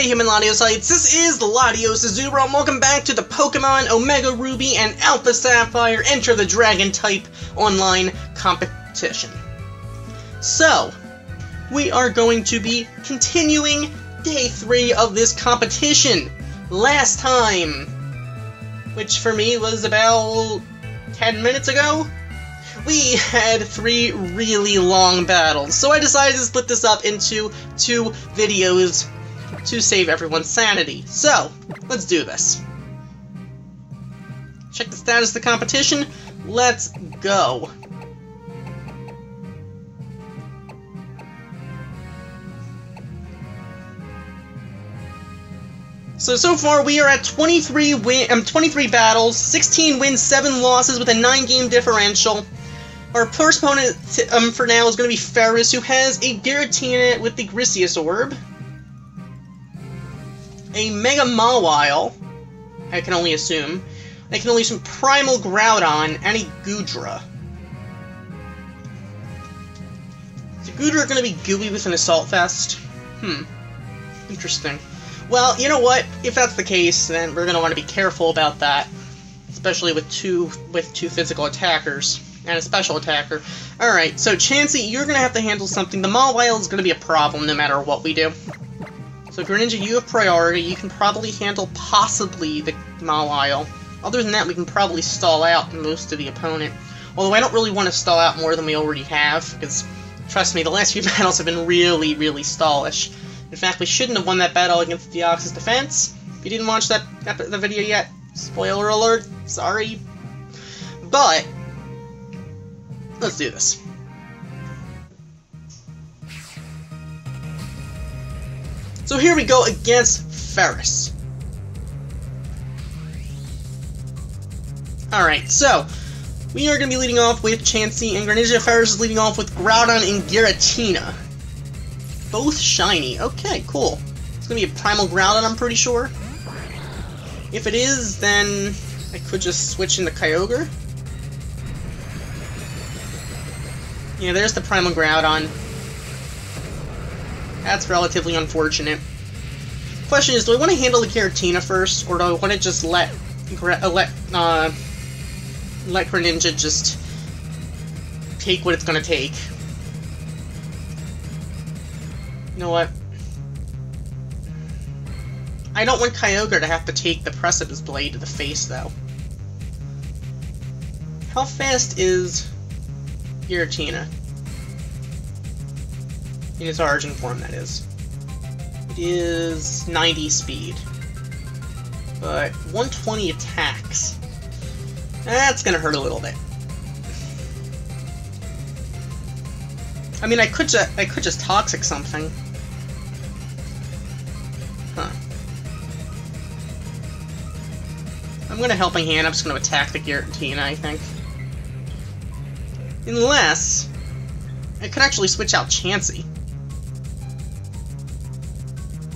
Hey human Latiosites, this is Latios Azura, and welcome back to the Pokemon Omega Ruby and Alpha Sapphire Enter the Dragon type online competition. So, we are going to be continuing day 3 of this competition. Last time, which for me was about 10 minutes ago, we had 3 really long battles, so I decided to split this up into 2 videos to save everyone's sanity. So, let's do this. Check the status of the competition. Let's go. So far we are at 23 battles, 16 wins, 7 losses with a 9-game differential. Our first opponent for now is going to be Ferris, who has a Giratina with the Grisius Orb, a Mega Mawile, I can only assume, Primal Groudon, and a Goodra. Is the Goodra going to be gooey with an Assault Vest? Interesting. Well, you know what? If that's the case, then we're going to want to be careful about that, especially with two physical attackers and a special attacker. Alright, so Chansey, you're going to have to handle something. The Mawile is going to be a problem no matter what we do. So Greninja, you have priority. You can probably handle possibly the Mawile. Other than that, we can probably stall out most of the opponent. Although I don't really want to stall out more than we already have, because, trust me, the last few battles have been really, really stallish. In fact, we shouldn't have won that battle against Deoxys Defense. If you didn't watch the video yet, spoiler alert, sorry. But, let's do this. So here we go against Ferris. Alright, so we are going to be leading off with Chansey and Greninja. Ferris is leading off with Groudon and Giratina. Both shiny. Okay, cool. It's going to be a Primal Groudon, I'm pretty sure. If it is, then I could just switch into Kyogre. Yeah, there's the Primal Groudon. That's relatively unfortunate. Question is, do I want to handle the Giratina first, or do I want to just let Greninja just take what it's gonna take? You know what? I don't want Kyogre to have to take the Precipice Blade to the face, though. How fast is Giratina? In its origin form, that is. It is 90 speed. But 120 attacks. That's gonna hurt a little bit. I mean, I could just Toxic something. Huh. I'm gonna Helping Hand. I'm just gonna attack the Giratina, I think. Unless I could actually switch out Chansey.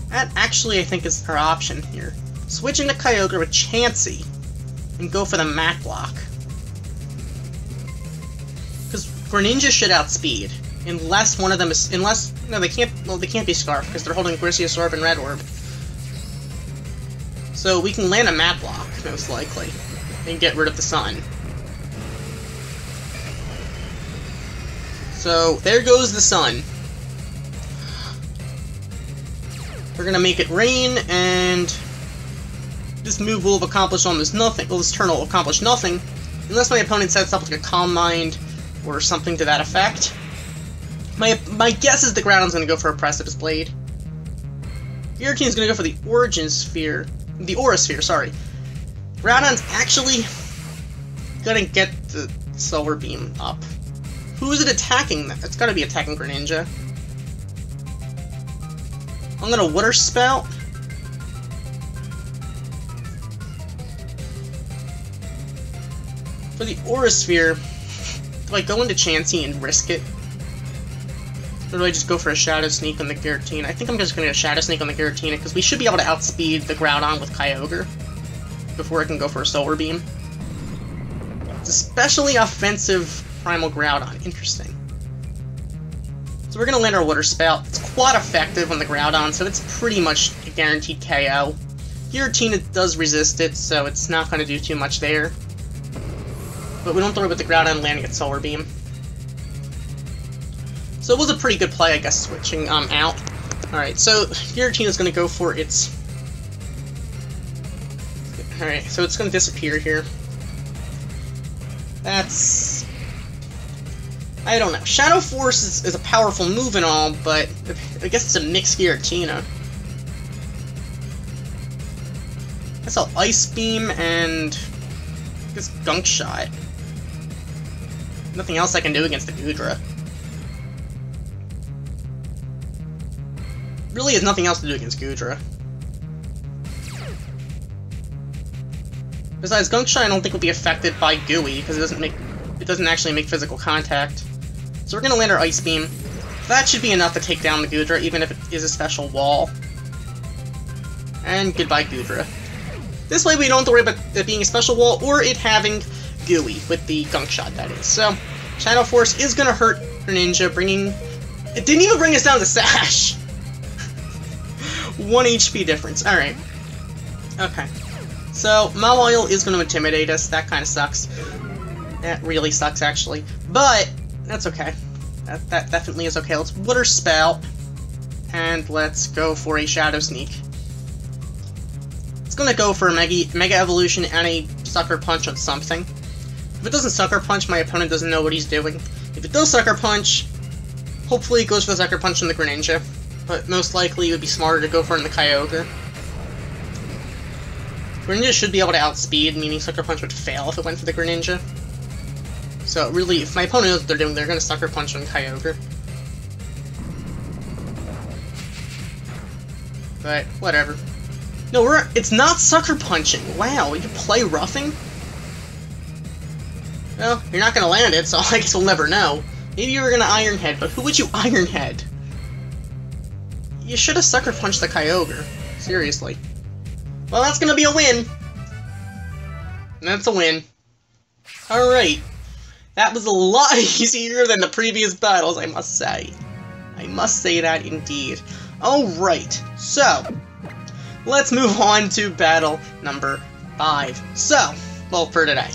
That actually, I think, is our option here. Switch into Kyogre with Chansey and go for the Mat Block. Because Greninja should outspeed, unless one of them is... No, they can't... Well, they can't be Scarf, because they're holding Grisius Orb and Red Orb. So we can land a Mat Block, most likely, and get rid of the Sun. So, there goes the Sun. We're gonna make it rain, and this move will have accomplished almost nothing. Well, this turn will accomplish nothing, unless my opponent sets up like a Calm Mind or something to that effect. My guess is the Groudon's gonna go for a Precipice Blade. Giratina's gonna go for the Origin Sphere. The Aura Sphere, sorry. Groudon's actually gonna get the Solar Beam up. Who is it attacking? It's gotta be attacking Greninja. I'm gonna Water Spout. For the Aura Sphere, do I go into Chansey and risk it? Or do I just go for a Shadow Sneak on the Giratina? I think I'm just gonna go Shadow Sneak on the Giratina, because we should be able to outspeed the Groudon with Kyogre before it can go for a Solar Beam. It's especially offensive Primal Groudon. Interesting. So we're gonna land our Water Spout. It's quite effective on the Groudon, so it's pretty much a guaranteed KO. Giratina does resist it, so it's not gonna do too much there. But we don't have to worry about the Groudon landing its Solar Beam. So it was a pretty good play, I guess, switching out. Alright, so Giratina's gonna go for its... Alright, so it's gonna disappear here. That's... I don't know. Shadow Force is a powerful move and all, but I guess it's a mixed Giratina. That's all Ice Beam and... I guess Gunk Shot. Nothing else I can do against the Goodra. Really has nothing else to do against Goodra. Besides, Gunk Shot I don't think will be affected by Gooey, because it doesn't actually make physical contact. So we're gonna land our Ice Beam. That should be enough to take down the Goodra, even if it is a special wall. And goodbye, Goodra. This way we don't have to worry about it being a special wall, or it having Gooey, with the Gunk Shot, that is. So, Shadow Force is gonna hurt Greninja, bringing... It didn't even bring us down to Sash! 1 HP difference, alright. Okay. So, Mawile is gonna intimidate us, that kinda sucks. That really sucks, actually. But, that's okay. That definitely is okay. Let's Water Spout, and let's go for a Shadow Sneak. It's gonna go for a Mega Evolution and a Sucker Punch on something. If it doesn't Sucker Punch, my opponent doesn't know what he's doing. If it does Sucker Punch, hopefully it goes for the Sucker Punch on the Greninja. But most likely it would be smarter to go for it in the Kyogre. Greninja should be able to outspeed, meaning Sucker Punch would fail if it went for the Greninja. So really, if my opponent knows what they're doing, they're gonna Sucker Punch on Kyogre. But, whatever. No, it's not Sucker Punching! Wow, you play Roughing? Well, you're not gonna land it, so I guess we'll never know. Maybe you were gonna Iron Head, but who would you Iron Head? You should have Sucker Punched the Kyogre. Seriously. Well, that's gonna be a win! That's a win. Alright. That was a lot easier than the previous battles, I must say. I must say that indeed. Alright, so... let's move on to battle number 5. So, well, for today.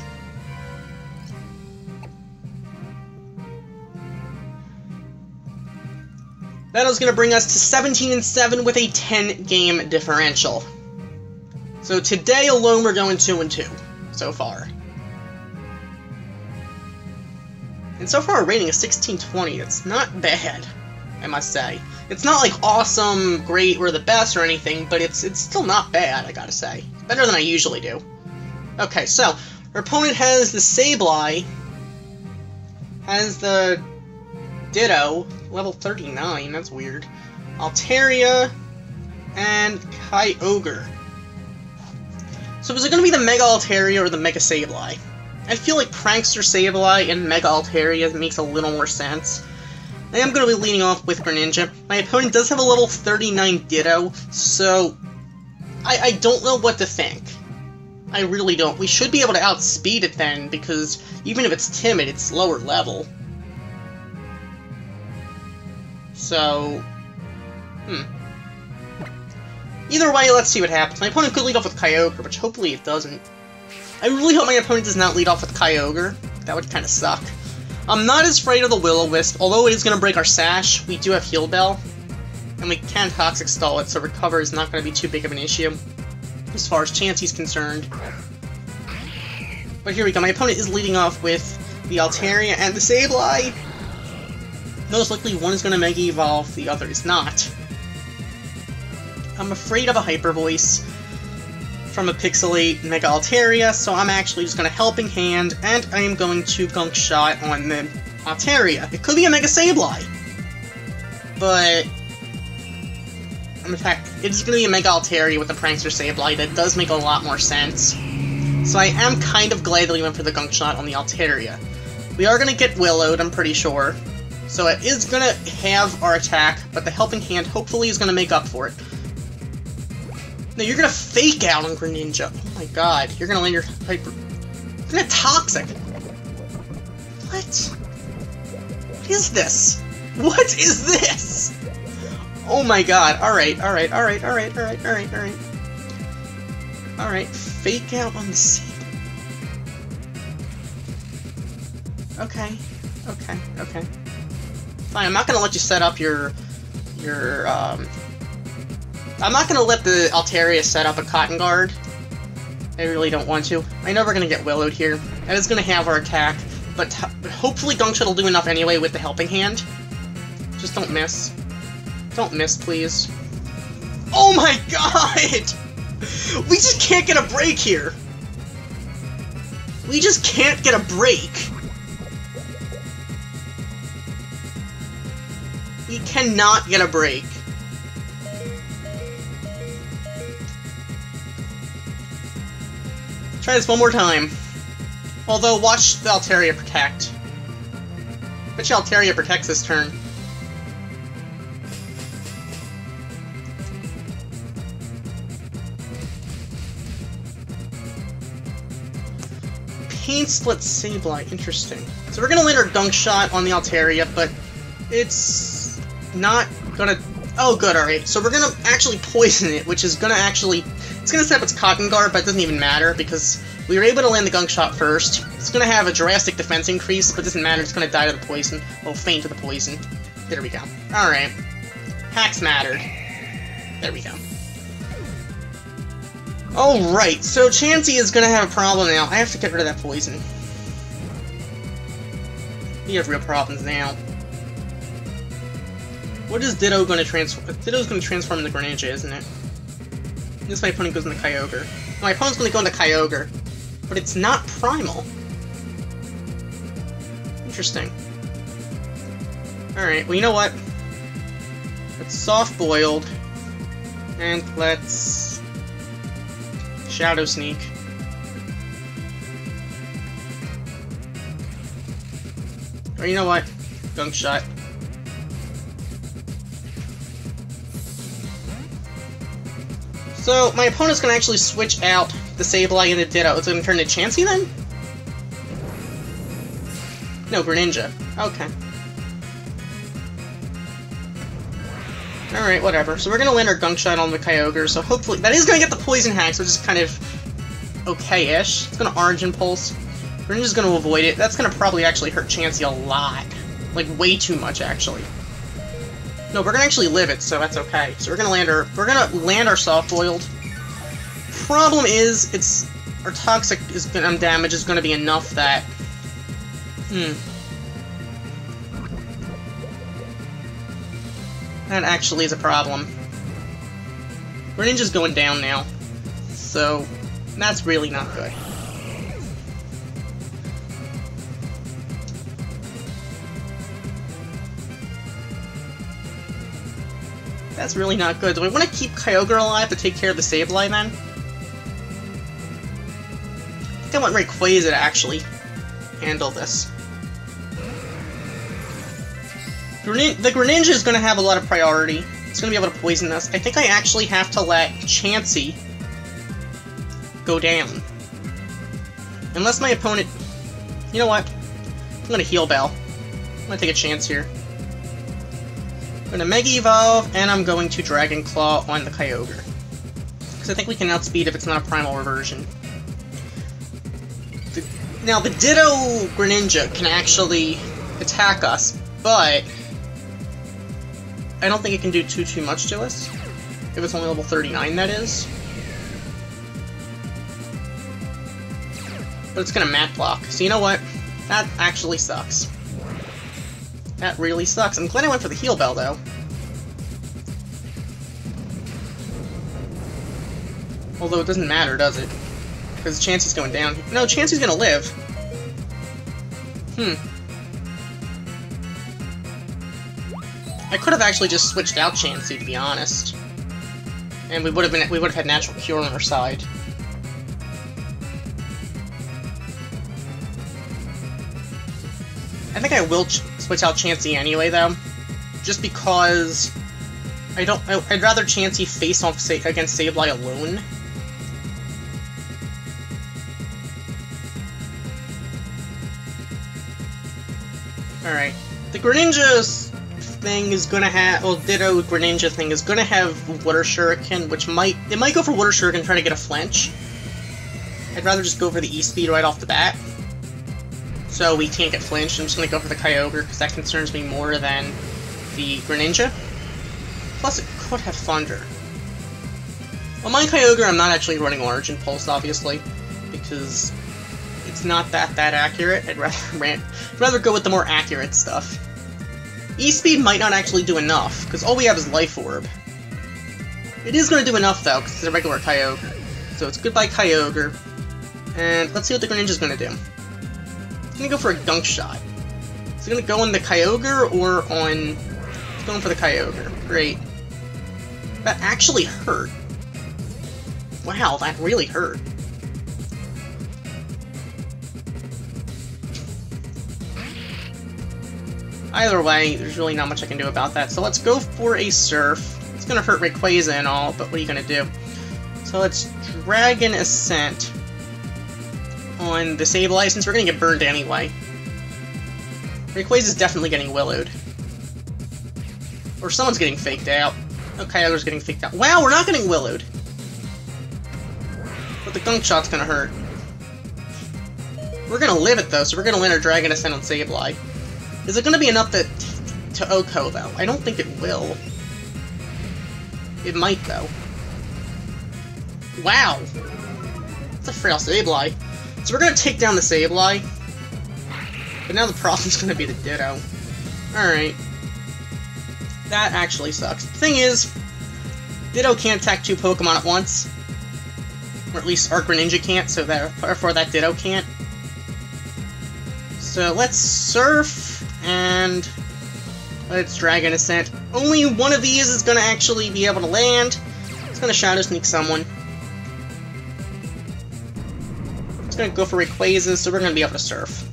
Battle's gonna bring us to 17-7 with a 10-game differential. So today alone we're going 2-2 so far. And so far our rating is 1620. That's not bad, I must say. It's not like awesome, great, we're the best or anything, but it's still not bad, I gotta say. Better than I usually do. Okay, so our opponent has the Sableye, has the Ditto, level 39, that's weird, Altaria, and Kyogre. So is it going to be the Mega Altaria or the Mega Sableye? I feel like Prankster Sableye and Mega Altaria makes a little more sense. I am going to be leading off with Greninja. My opponent does have a level 39 Ditto, so I don't know what to think. I really don't. We should be able to outspeed it then, because even if it's timid, it's lower level. So, either way, let's see what happens. My opponent could lead off with Kyogre, which hopefully it doesn't. I really hope my opponent does not lead off with Kyogre. That would kind of suck. I'm not as afraid of the Will-O-Wisp, although it is going to break our Sash. We do have Heal Bell, and we can Toxic Stall it, so Recover is not going to be too big of an issue, as far as Chansey's concerned. But here we go, my opponent is leading off with the Altaria and the Sableye. Most likely one is going to Mega Evolve, the other is not. I'm afraid of a Hyper Voice from a Pixelate Mega Altaria, so I'm actually just going to Helping Hand, and I am going to Gunk Shot on the Altaria. It could be a Mega Sableye, but in fact, it's going to be a Mega Altaria with the Prankster Sableye. That does make a lot more sense. So I am kind of glad that we went for the Gunk Shot on the Altaria. We are going to get Willowed, I'm pretty sure. So it is going to have our attack, but the Helping Hand hopefully is going to make up for it. No, you're going to Fake Out on Greninja. Oh my god, you're going to land your Hyper... You're going to Toxic. What? What is this? What is this? Oh my god. Alright, alright, alright, alright, alright, alright, alright. Alright, fake out on the Saber. Okay, okay, okay. Fine, I'm not gonna let you set up your I'm not gonna let the Altaria set up a Cotton Guard. I really don't want to. I know we're gonna get Willowed here. That is gonna have our attack, but hopefully Gungshot will do enough anyway with the Helping Hand. Just don't miss. Don't miss, please. Oh my god! We just can't get a break here! We just can't get a break! We cannot get a break. Try this one more time. Although, watch the Altaria protect. Bet you Altaria protects this turn. Pain Split Sableye, interesting. So we're gonna land our Gunk Shot on the Altaria, but it's not gonna... Oh, good, alright. So we're gonna actually poison it, which is gonna actually... It's gonna set up its Cotton Guard, but it doesn't even matter, because we were able to land the Gunk Shot first. It's gonna have a drastic defense increase, but it doesn't matter, it's gonna die to the poison. Oh, faint to the poison. There we go. Alright. Hacks mattered. There we go. Alright, so Chansey is gonna have a problem now. I have to get rid of that poison. We have real problems now. What is Ditto gonna transform? Ditto's gonna transform into Greninja, isn't it? This my opponent goes into Kyogre. My opponent's gonna go into Kyogre, but it's not Primal. Interesting. Alright, well you know what? Let's Soft Boiled, and let's Shadow Sneak. Or you know what? Gunk Shot. So, my opponent's gonna actually switch out the Sableye into Ditto. It's gonna turn into Chansey then? No, Greninja. Okay. Alright, whatever. So we're gonna land our Gunk Shot on the Kyogre, so hopefully... That is gonna get the Poison Hacks, which is kind of okay-ish. It's gonna Orange Impulse. Greninja's gonna avoid it. That's gonna probably actually hurt Chansey a lot. Like, way too much, actually. No, we're gonna actually live it, so that's okay. So we're gonna land our Soft Boiled. Problem is, our Toxic damage is gonna be enough that... That actually is a problem. Greninja's going down now, so that's really not good. That's really not good. Do we want to keep Kyogre alive to take care of the Sableye, then? I think I want Rayquaza to actually handle this. The Greninja is going to have a lot of priority. It's going to be able to poison us. I think I actually have to let Chansey go down. Unless my opponent... You know what? I'm going to Heal Bell. I'm going to take a chance here. I'm going to Mega Evolve, and I'm going to Dragon Claw on the Kyogre. Because I think we can outspeed if it's not a Primal Reversion. Now, the Ditto Greninja can actually attack us, but... I don't think it can do too much to us. If it's only level 39, that is. But it's gonna Mat Block. So you know what? That actually sucks. That really sucks. I'm glad I went for the Heal Bell, though. Although it doesn't matter, does it? Because Chansey's going down. No, Chansey's gonna live. I could have actually just switched out Chansey, to be honest, and we would have had Natural Cure on our side. I think I will switch out Chansey anyway, though, just because I'd rather Chansey face off against Sableye alone. All right, the Greninja's thing is gonna have, well, Ditto Greninja thing is gonna have Water Shuriken, which it might go for Water Shuriken trying to get a flinch. I'd rather just go for the E-Speed right off the bat, so we can't get flinched. I'm just gonna go for the Kyogre, because that concerns me more than the Greninja. Plus, it could have Thunder. Well, my Kyogre, I'm not actually running Origin Pulse, obviously, because it's not that accurate. I'd rather go with the more accurate stuff. E-Speed might not actually do enough, because all we have is Life Orb. It is going to do enough, though, because it's a regular Kyogre. So it's goodbye Kyogre. And let's see what the Greninja's going to do. It's going to go for a Gunk Shot. Is it going to go on the Kyogre, or on... It's going for the Kyogre. Great. That actually hurt. Wow, that really hurt. Either way, there's really not much I can do about that. So let's go for a Surf. It's gonna hurt Rayquaza and all, but what are you gonna do? So let's Dragon Ascent on the Sableye, since we're gonna get burned anyway. Rayquaza's definitely getting Willowed. Or someone's getting faked out. Oh, Kyogre's getting faked out. Wow, we're not getting Willowed! But the Gunk Shot's gonna hurt. We're gonna live it though, so we're gonna land our Dragon Ascent on Sableye. Is it gonna be enough to Oko though? I don't think it will. It might though. Wow! That's a frail Sableye. So we're gonna take down the Sableye. But now the problem's gonna be the Ditto. Alright. That actually sucks. The thing is, Ditto can't attack 2 Pokemon at once. Or at least our Greninja can't, so therefore that Ditto can't. So let's Surf, and let's Dragon Ascent. Only one of these is gonna actually be able to land. It's gonna Shadow Sneak someone. It's gonna go for Rayquaza, so we're gonna be able to Surf.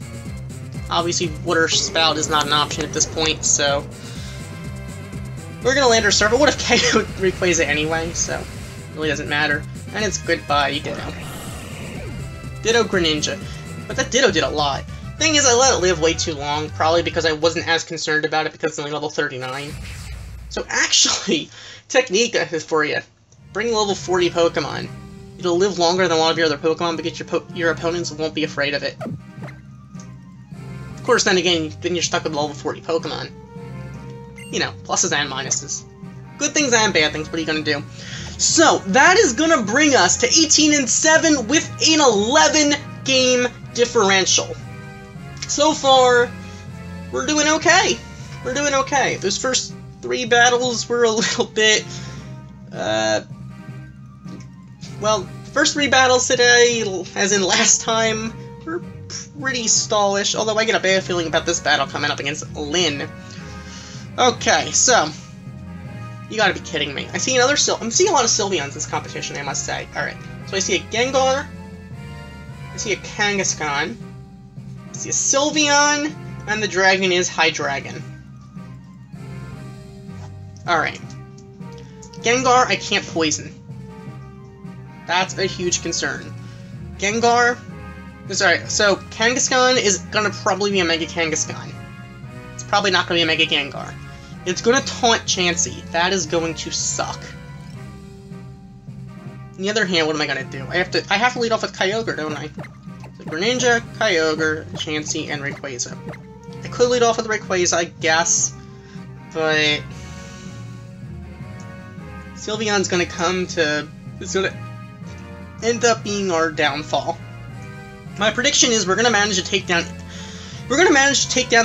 Obviously, Water Spout is not an option at this point, so we're gonna land our Surf. It would have KO'd Rayquaza anyway, so it really doesn't matter. And it's goodbye, Ditto. Ditto Greninja. But that Ditto did a lot. Thing is, I let it live way too long, probably because I wasn't as concerned about it because it's only level 39. So actually, technique is for you. Bring level 40 Pokemon. It'll live longer than a lot of your other Pokemon, but your opponents won't be afraid of it. Of course, then again, you're stuck with level 40 Pokemon. You know, pluses and minuses. Good things and bad things, what are you gonna do? So, that is gonna bring us to 18-7 with an 11-game differential. So far, we're doing okay. We're doing okay. Those first 3 battles were a little bit, well, first 3 battles today, as in last time, were pretty stallish, although I get a bad feeling about this battle coming up against Lynn. Okay, so, you gotta be kidding me. I'm seeing a lot of Sylveons in this competition, I must say. Alright, so I see a Gengar, I see a Kangaskhan, I see a Sylveon, and the dragon is Hydreigon. Alright. Gengar, I can't poison. That's a huge concern. Gengar... Sorry, so Kangaskhan is gonna probably be a Mega Kangaskhan. It's probably not gonna be a Mega Gengar. It's gonna taunt Chansey. That is going to suck. On the other hand, what am I gonna do? I have to lead off with Kyogre, don't I? So Greninja, Kyogre, Chansey, and Rayquaza. I could lead off with Rayquaza, I guess, but Sylveon's gonna it's gonna end up being our downfall. My prediction is we're gonna manage to take down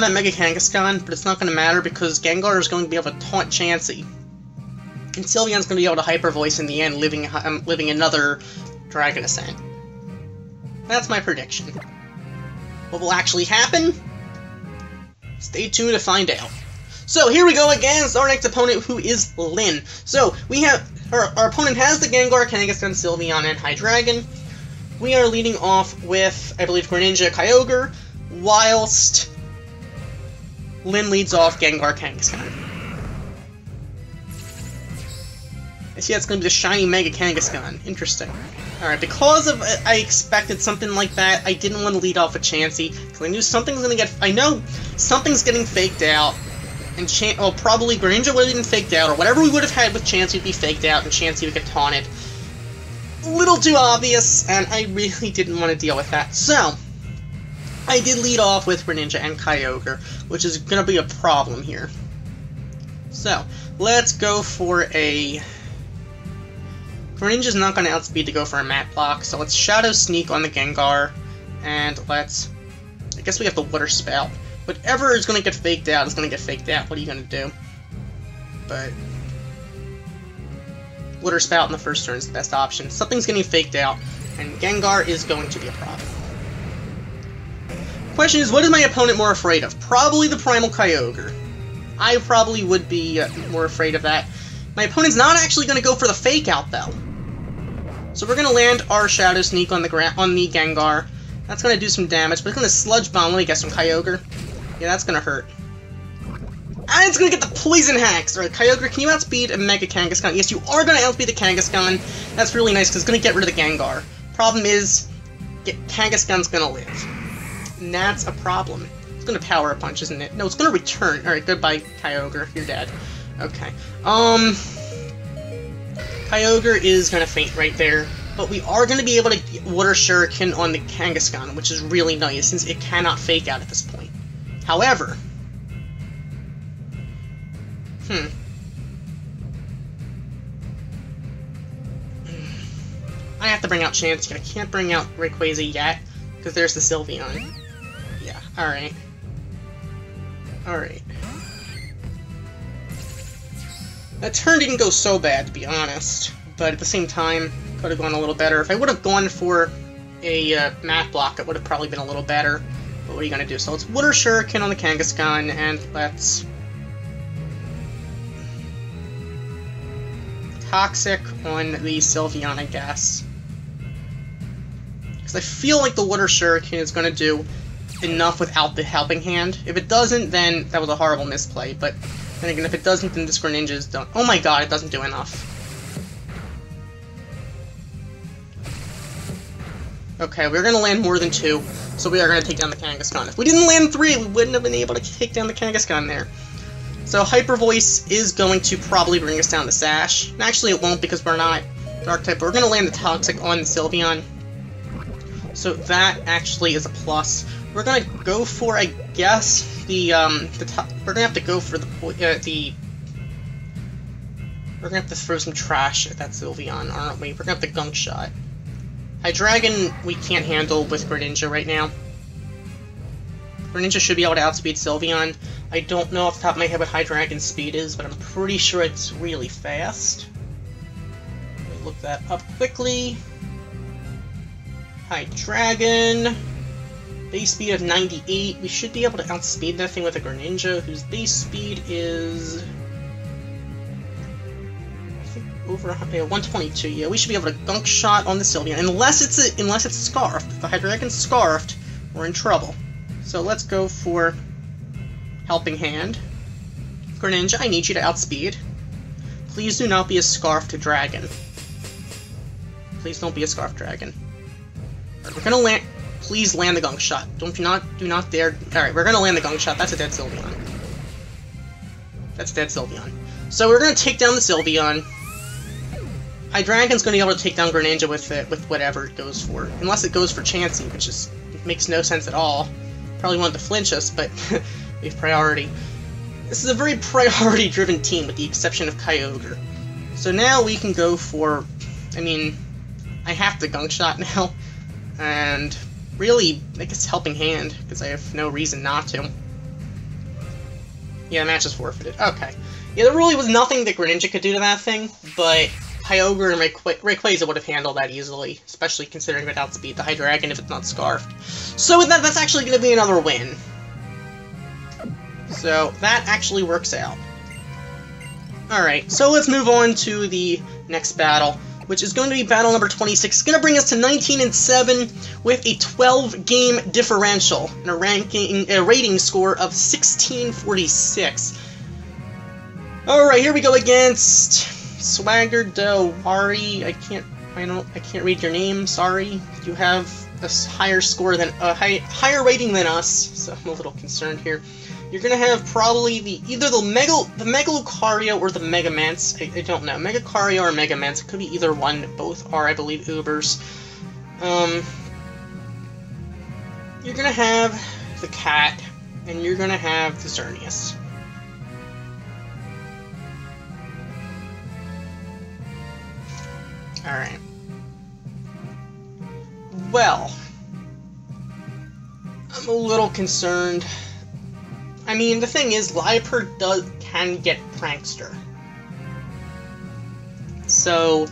that Mega Kangaskhan, but it's not gonna matter because Gengar is going to be able to taunt Chansey. And Sylveon's gonna be able to Hyper Voice in the end, living another Dragon Ascent. That's my prediction. What will actually happen? Stay tuned to find out. So here we go against our next opponent, who is Lynn. So we have our opponent has the Gengar, Kangaskhan, Sylveon, and Hydreigon. We are leading off with, I believe, Greninja, Kyogre, whilst Lynn leads off Gengar, Kangaskhan. I see that's going to be the shiny Mega Kangaskhan. Interesting. Alright, because of I expected something like that, I didn't want to lead off with Chansey, because I knew something's going to get... I know something's getting faked out, And probably Greninja would have been faked out, or whatever we would have had with Chansey would be faked out, and Chansey would get taunted. A little too obvious, and I really didn't want to deal with that. So, I did lead off with Greninja and Kyogre, which is going to be a problem here. So, let's go for a... Greninja's not going to outspeed to go for a Mat Block, so let's Shadow Sneak on the Gengar, and let's... I guess we have the Water Spout. Whatever is going to get faked out is going to get faked out. What are you going to do? But... Water Spout in the first turn is the best option. Something's getting faked out, and Gengar is going to be a problem. Question is, what is my opponent more afraid of? Probably the Primal Kyogre. I probably would be more afraid of that. My opponent's not actually going to go for the fake out, though. So we're going to land our Shadow Sneak on the Gengar. That's going to do some damage, but it's going to Sludge Bomb. Let me guess, from Kyogre. Yeah, that's going to hurt. And it's going to get the Poison Hacks! Alright, Kyogre, can you outspeed a Mega Kangaskhan? Yes, you are going to outspeed the Kangaskhan. That's really nice, because it's going to get rid of the Gengar. Problem is, Kangaskhan's going to live. And that's a problem. It's going to Power Punch, isn't it? No, it's going to return. Alright, goodbye, Kyogre. You're dead. Okay. Kyogre is going to faint right there. But we are going to be able to Water Shuriken on the Kangaskhan, which is really nice, since it cannot fake out at this point. However... I have to bring out Chansey. I can't bring out Rayquaza yet, because there's the Sylveon. Yeah, alright. Alright. That turn didn't go so bad, to be honest, but at the same time, could have gone a little better. If I would have gone for a Mat Block, it would have probably been a little better. But what are you going to do? So let's Water Shuriken on the Kangaskhan, and let's... Toxic on the Sylveon, I guess. Because I feel like the Water Shuriken is going to do enough without the Helping Hand. If it doesn't, then that was a horrible misplay. But then again, if it doesn't, then this Greninja is done. Oh my god, it doesn't do enough. Okay, we're going to land more than 2, so we are going to take down the Kangaskhan. If we didn't land 3, we wouldn't have been able to take down the Kangaskhan there. So Hyper Voice is going to probably bring us down to Sash. And actually it won't, because we're not Dark-type, but we're going to land the Toxic on the Sylveon. So that actually is a plus. We're going to go for, I guess, we're going to have to go for we're going to have to throw some trash at that Sylveon, aren't we? We're going to have to Gunk Shot. Hydreigon we can't handle with Greninja right now. Greninja should be able to outspeed Sylveon. I don't know off the top of my head what Hydreigon's speed is, but I'm pretty sure it's really fast. Let me look that up quickly. Hydreigon, base speed of 98. We should be able to outspeed that thing with a Greninja, whose base speed is... over 122. Yeah, we should be able to Gunk Shot on the Sylveon, unless it's Scarfed. If the Hydreigon's Scarfed, we're in trouble. So let's go for Helping Hand. Greninja, I need you to outspeed. Please do not be a Scarfed Dragon. Please don't be a Scarfed Dragon. Alright, we're gonna land. Please land the Gunk Shot. Do not dare. Alright, we're gonna land the Gunk Shot. That's a dead Sylveon. That's a dead Sylveon. So we're gonna take down the Sylveon. Hydreigon's going to be able to take down Greninja with whatever it goes for. Unless it goes for Chansey, which just makes no sense at all. Probably wanted to flinch us, but we have priority. This is a very priority-driven team, with the exception of Kyogre. So now we can go for... I mean, I have to Gunk Shot now. And really, I guess Helping Hand, because I have no reason not to. Yeah, the match is forfeited. Okay. Yeah, there really was nothing that Greninja could do to that thing, but... Kyogre and Rayquaza would have handled that easily, especially considering it outspeed the Hydreigon if it's not Scarfed. So that's actually going to be another win. So that actually works out. Alright, so let's move on to the next battle, which is going to be battle number 26. It's going to bring us to 19-7 with a 12-game differential and a rating score of 1646. Alright, here we go against... Swagger Dowari, I can't read your name, sorry. You have a higher score than higher rating than us, so I'm a little concerned here. You're gonna have probably either the Mega Lucario or the Mega Mance. I don't know. Mega Lucario or Mega Mance. It could be either one. Both are, I believe, Ubers. You're gonna have the Cat, and you're gonna have the Xerneas. Alright. Well, I'm a little concerned. I mean, the thing is, Liepard can get Prankster. So,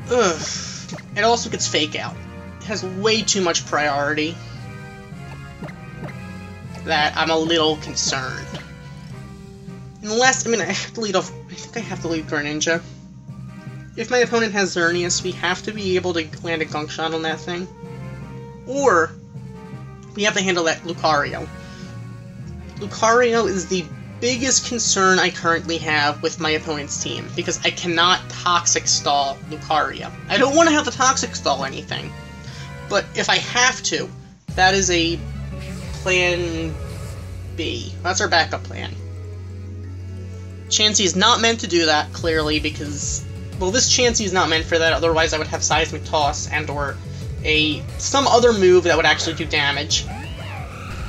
it also gets Fake Out. It has way too much priority that I'm a little concerned. Unless, I mean, I have to lead off. I think I have to lead Greninja. If my opponent has Xerneas, we have to be able to land a Gunk Shot on that thing. Or, we have to handle that Lucario. Lucario is the biggest concern I currently have with my opponent's team, because I cannot Toxic Stall Lucario. I don't want to have to Toxic Stall anything, but if I have to, that is a plan B. That's our backup plan. Chansey is not meant to do that, clearly, because, well, this Chansey is not meant for that, otherwise I would have Seismic Toss and or some other move that would actually do damage.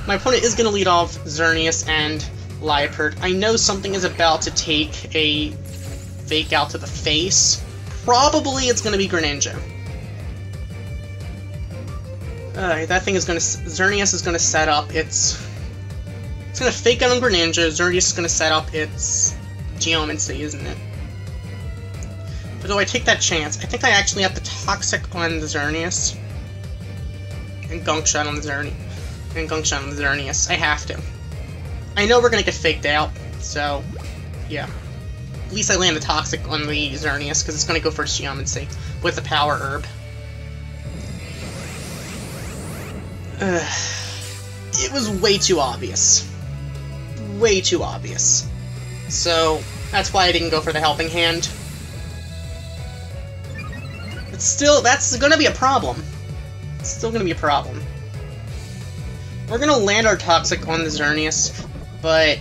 My opponent is going to lead off Xerneas and Liepard. I know something is about to take a Fake Out to the face. Probably it's going to be Greninja. That thing is going to... Xerneas is going to set up its... It's going to Fake Out on Greninja. Xerneas is going to set up its Geomancy, isn't it? But though I take that chance, I think I actually have the Toxic on the Xerneas. And Gunk Shot on the Xerneas. And Gunk Shot on the Xerneas. I have to. I know we're gonna get faked out, so yeah. At least I land the Toxic on the Xerneas, because it's gonna go for its Geomancy with the Power Herb. It was way too obvious. Way too obvious. So that's why I didn't go for the Helping Hand. But still, that's gonna be a problem. It's still gonna be a problem. We're gonna land our Toxic on the Xerneas, but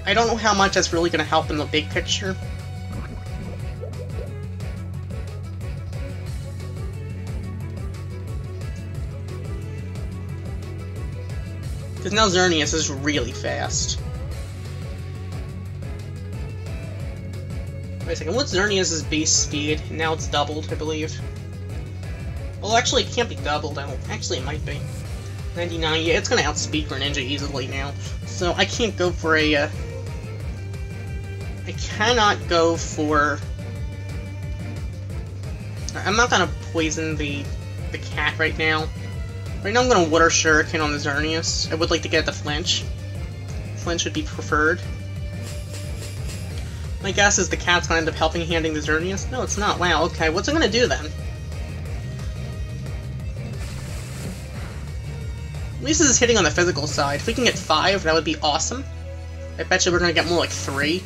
I don't know how much that's really gonna help in the big picture. Because now Xerneas is really fast. Wait a second, what's Xerneas' base speed? Now it's doubled, I believe. Well, actually, it can't be doubled. Actually, it might be. 99, yeah, it's gonna outspeed Greninja easily now. So I can't go for a, I cannot go for... I'm not gonna poison the cat right now. Right now I'm gonna Water Shuriken on the Xerneas. I would like to get the Flinch. Flinch would be preferred. My guess is the cat's gonna end up helping handing the Xerneas. No, it's not. Wow, okay, what's it gonna do then? At least this is hitting on the physical side. If we can get 5, that would be awesome. I bet you we're gonna get more like 3.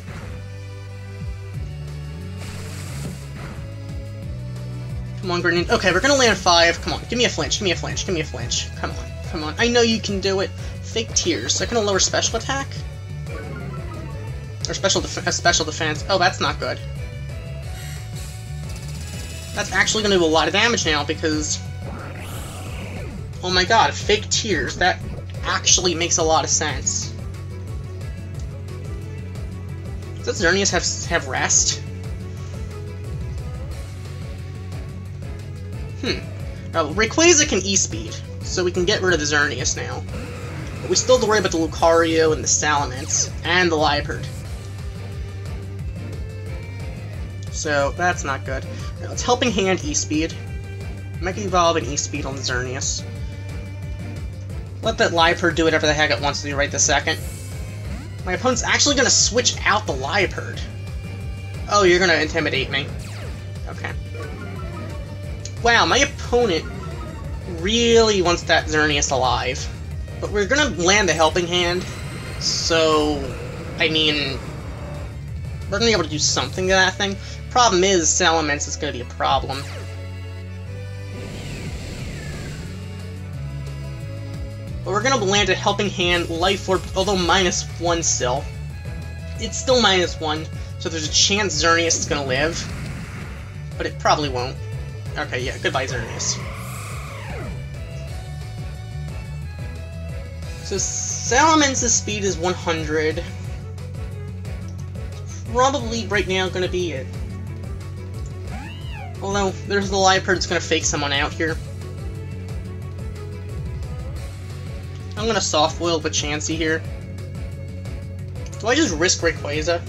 Come on, Greninja. Okay, we're gonna land 5. Come on, give me a flinch, give me a flinch, give me a flinch. Come on, come on. I know you can do it. Fake Tears. They're gonna lower special attack? Or special defense. Oh, that's not good. That's actually gonna do a lot of damage now, because... Oh my god, Fake Tears. That actually makes a lot of sense. Does Xerneas have rest? Rayquaza can E-Speed, so we can get rid of the Xerneas now. But we still have to worry about the Lucario and the Salamence, and the Liepard. So, that's not good. Now, it's Helping Hand E-Speed. Mega Evolve and E-Speed on the Xerneas. Let that Liepard do whatever the heck it wants to do right this second. My opponent's actually gonna switch out the Liepard. Oh, you're gonna intimidate me. Okay. Wow, my opponent really wants that Xerneas alive. But we're gonna land the Helping Hand, so... I mean... We're gonna be able to do something to that thing. Problem is, Salamence is gonna be a problem. But we're gonna land a Helping Hand, Life Orb, although -1 still. It's still -1, so there's a chance Xerneas is gonna live. But it probably won't. Okay, yeah, goodbye Xerneas. So Salamence's speed is 100. Probably right now gonna be it. Although, there's the Liepard that's gonna fake someone out here. I'm gonna soft boil with Chansey here. Do I just risk Rayquaza?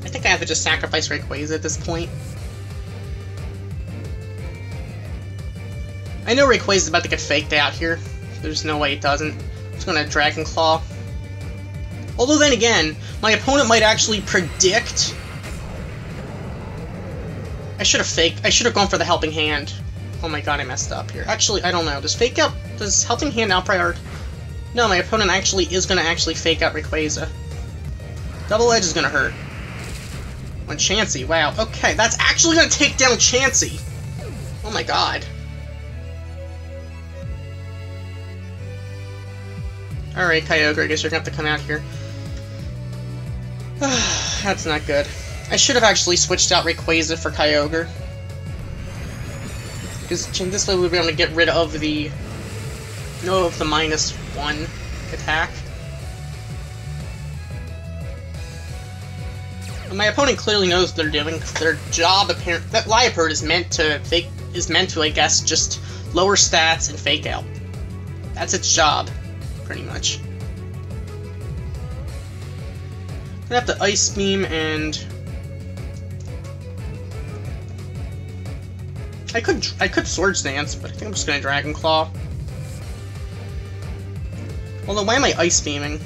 I think I have to just sacrifice Rayquaza at this point. I know Rayquaza's about to get faked out here. There's no way it doesn't. I'm just gonna Dragon Claw. Although then again, my opponent might actually predict. I should have gone for the Helping Hand. Oh my god, I messed up here. Actually, I don't know. Does Helping Hand out-prior? No, my opponent actually is gonna fake out Rayquaza. Double Edge is gonna hurt. On Chansey, wow. Okay, that's actually gonna take down Chansey. Oh my god. Alright, Kyogre, I guess you're gonna have to come out here. That's not good. I should have actually switched out Rayquaza for Kyogre. Because this way we'd be able to get rid of the -1 attack. And my opponent clearly knows what they're doing, because their job that Liepard is meant to, I guess, just lower stats and fake out. That's its job, pretty much. I'm gonna have to Ice Beam and I could Swords Dance, but I think I'm just gonna Dragon Claw. Although, why am I Ice Beaming?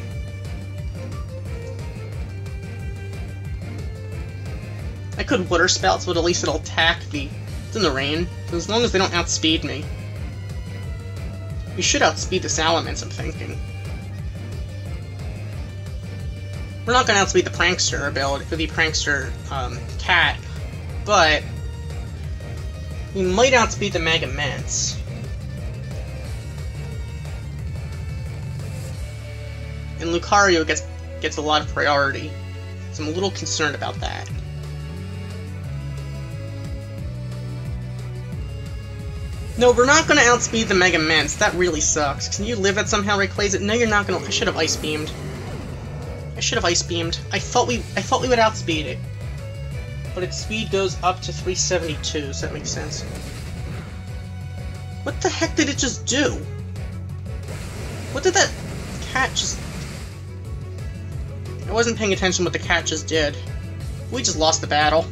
I could Water Spouts, but at least it'll attack it's in the rain. So as long as they don't outspeed me. We should outspeed the Salamence, I'm thinking. We're not gonna outspeed the Prankster ability, the Prankster Cat, but we might outspeed the Mega Mance. And Lucario gets a lot of priority, so I'm a little concerned about that. No, we're not gonna outspeed the Mega Mance. That really sucks. Can you live it somehow, Rayquaza? No, you're not gonna. I should have Ice Beamed. I thought we would outspeed it. But its speed goes up to 372, so that makes sense. What the heck did it just do? What did that cat just... I wasn't paying attention what the cat just did. We just lost the battle.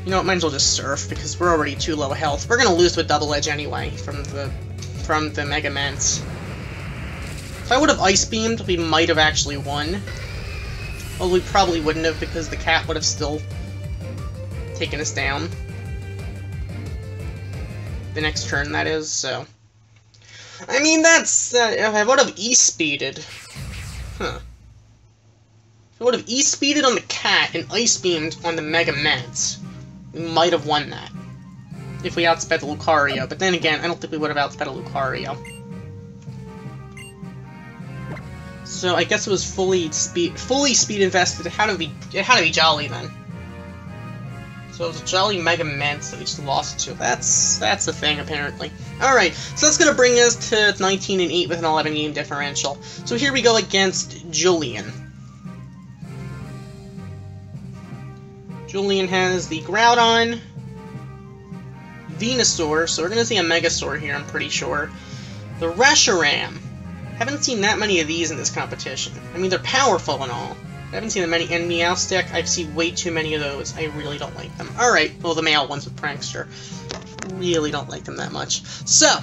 You know what, might as well just Surf, because we're already too low health. We're gonna lose with Double Edge anyway, from the Mega Mance. If I would have Ice Beamed, we might have actually won. Well, we probably wouldn't have, because the cat would have still taken us down. The next turn, that is, so... I mean, that's... if I would have E-Speeded... Huh. If I would have E-Speeded on the cat and Ice Beamed on the Mega Mance, we might have won that. If we outsped the Lucario, but then again, I don't think we would have outsped a Lucario. So I guess it was fully speed invested. It had to be Jolly then. So it was a Jolly Mega Mance that we just lost to. That's the thing apparently. All right, so that's gonna bring us to 19-8 with an 11-game differential. So here we go against Julian. Julian has the Groudon, Venusaur, so we're gonna see a Megasaur here. I'm pretty sure. The Reshiram. Haven't seen that many of these in this competition. I mean, they're powerful and all. I haven't seen that many. And Meowstic, I've seen way too many of those. I really don't like them. Alright, well, the male ones with Prankster. Really don't like them that much. So,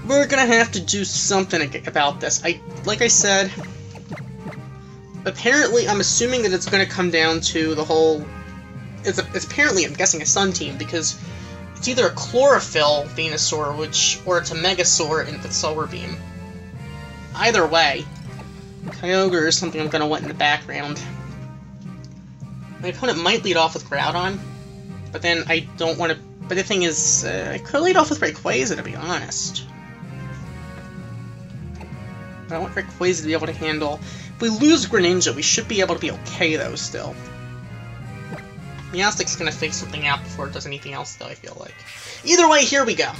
we're gonna have to do something about this. Like I said, apparently, I'm assuming that it's gonna come down to the whole... It's apparently, I'm guessing, a Sun team, because it's either a Chlorophyll Venusaur, or it's a Megasaur in the Solar Beam. Either way, Kyogre is something I'm going to want in the background. My opponent might lead off with Groudon, but then I don't want to But the thing is, I could lead off with Rayquaza, to be honest. But I want Rayquaza to be able to handle... If we lose Greninja, we should be able to be okay, though, still. Meowstic's gonna figure something out before it does anything else, though, I feel like. Either way, here we go.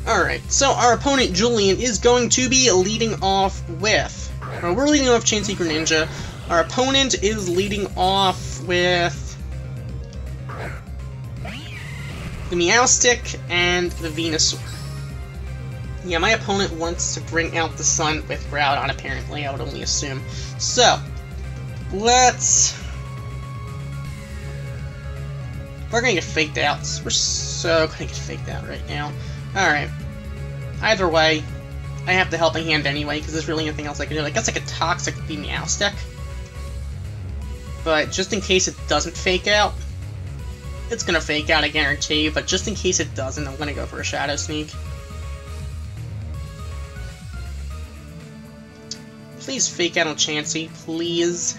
Alright, so our opponent, Julian, is going to be leading off with... we're leading off Chansey Greninja. Our opponent is leading off with... the Meowstic and the Venusaur. Yeah, my opponent wants to bring out the sun with Groudon, apparently, I would only assume. So, let's... we're gonna get faked out. We're so gonna get faked out right now. Alright. Either way, I have the helping hand anyway, because there's really nothing else I can do. I guess I could Toxic the Meowstic. But just in case it doesn't fake out, it's gonna fake out, I guarantee, but just in case it doesn't, I'm gonna go for a Shadow Sneak. Please fake out on Chansey, please.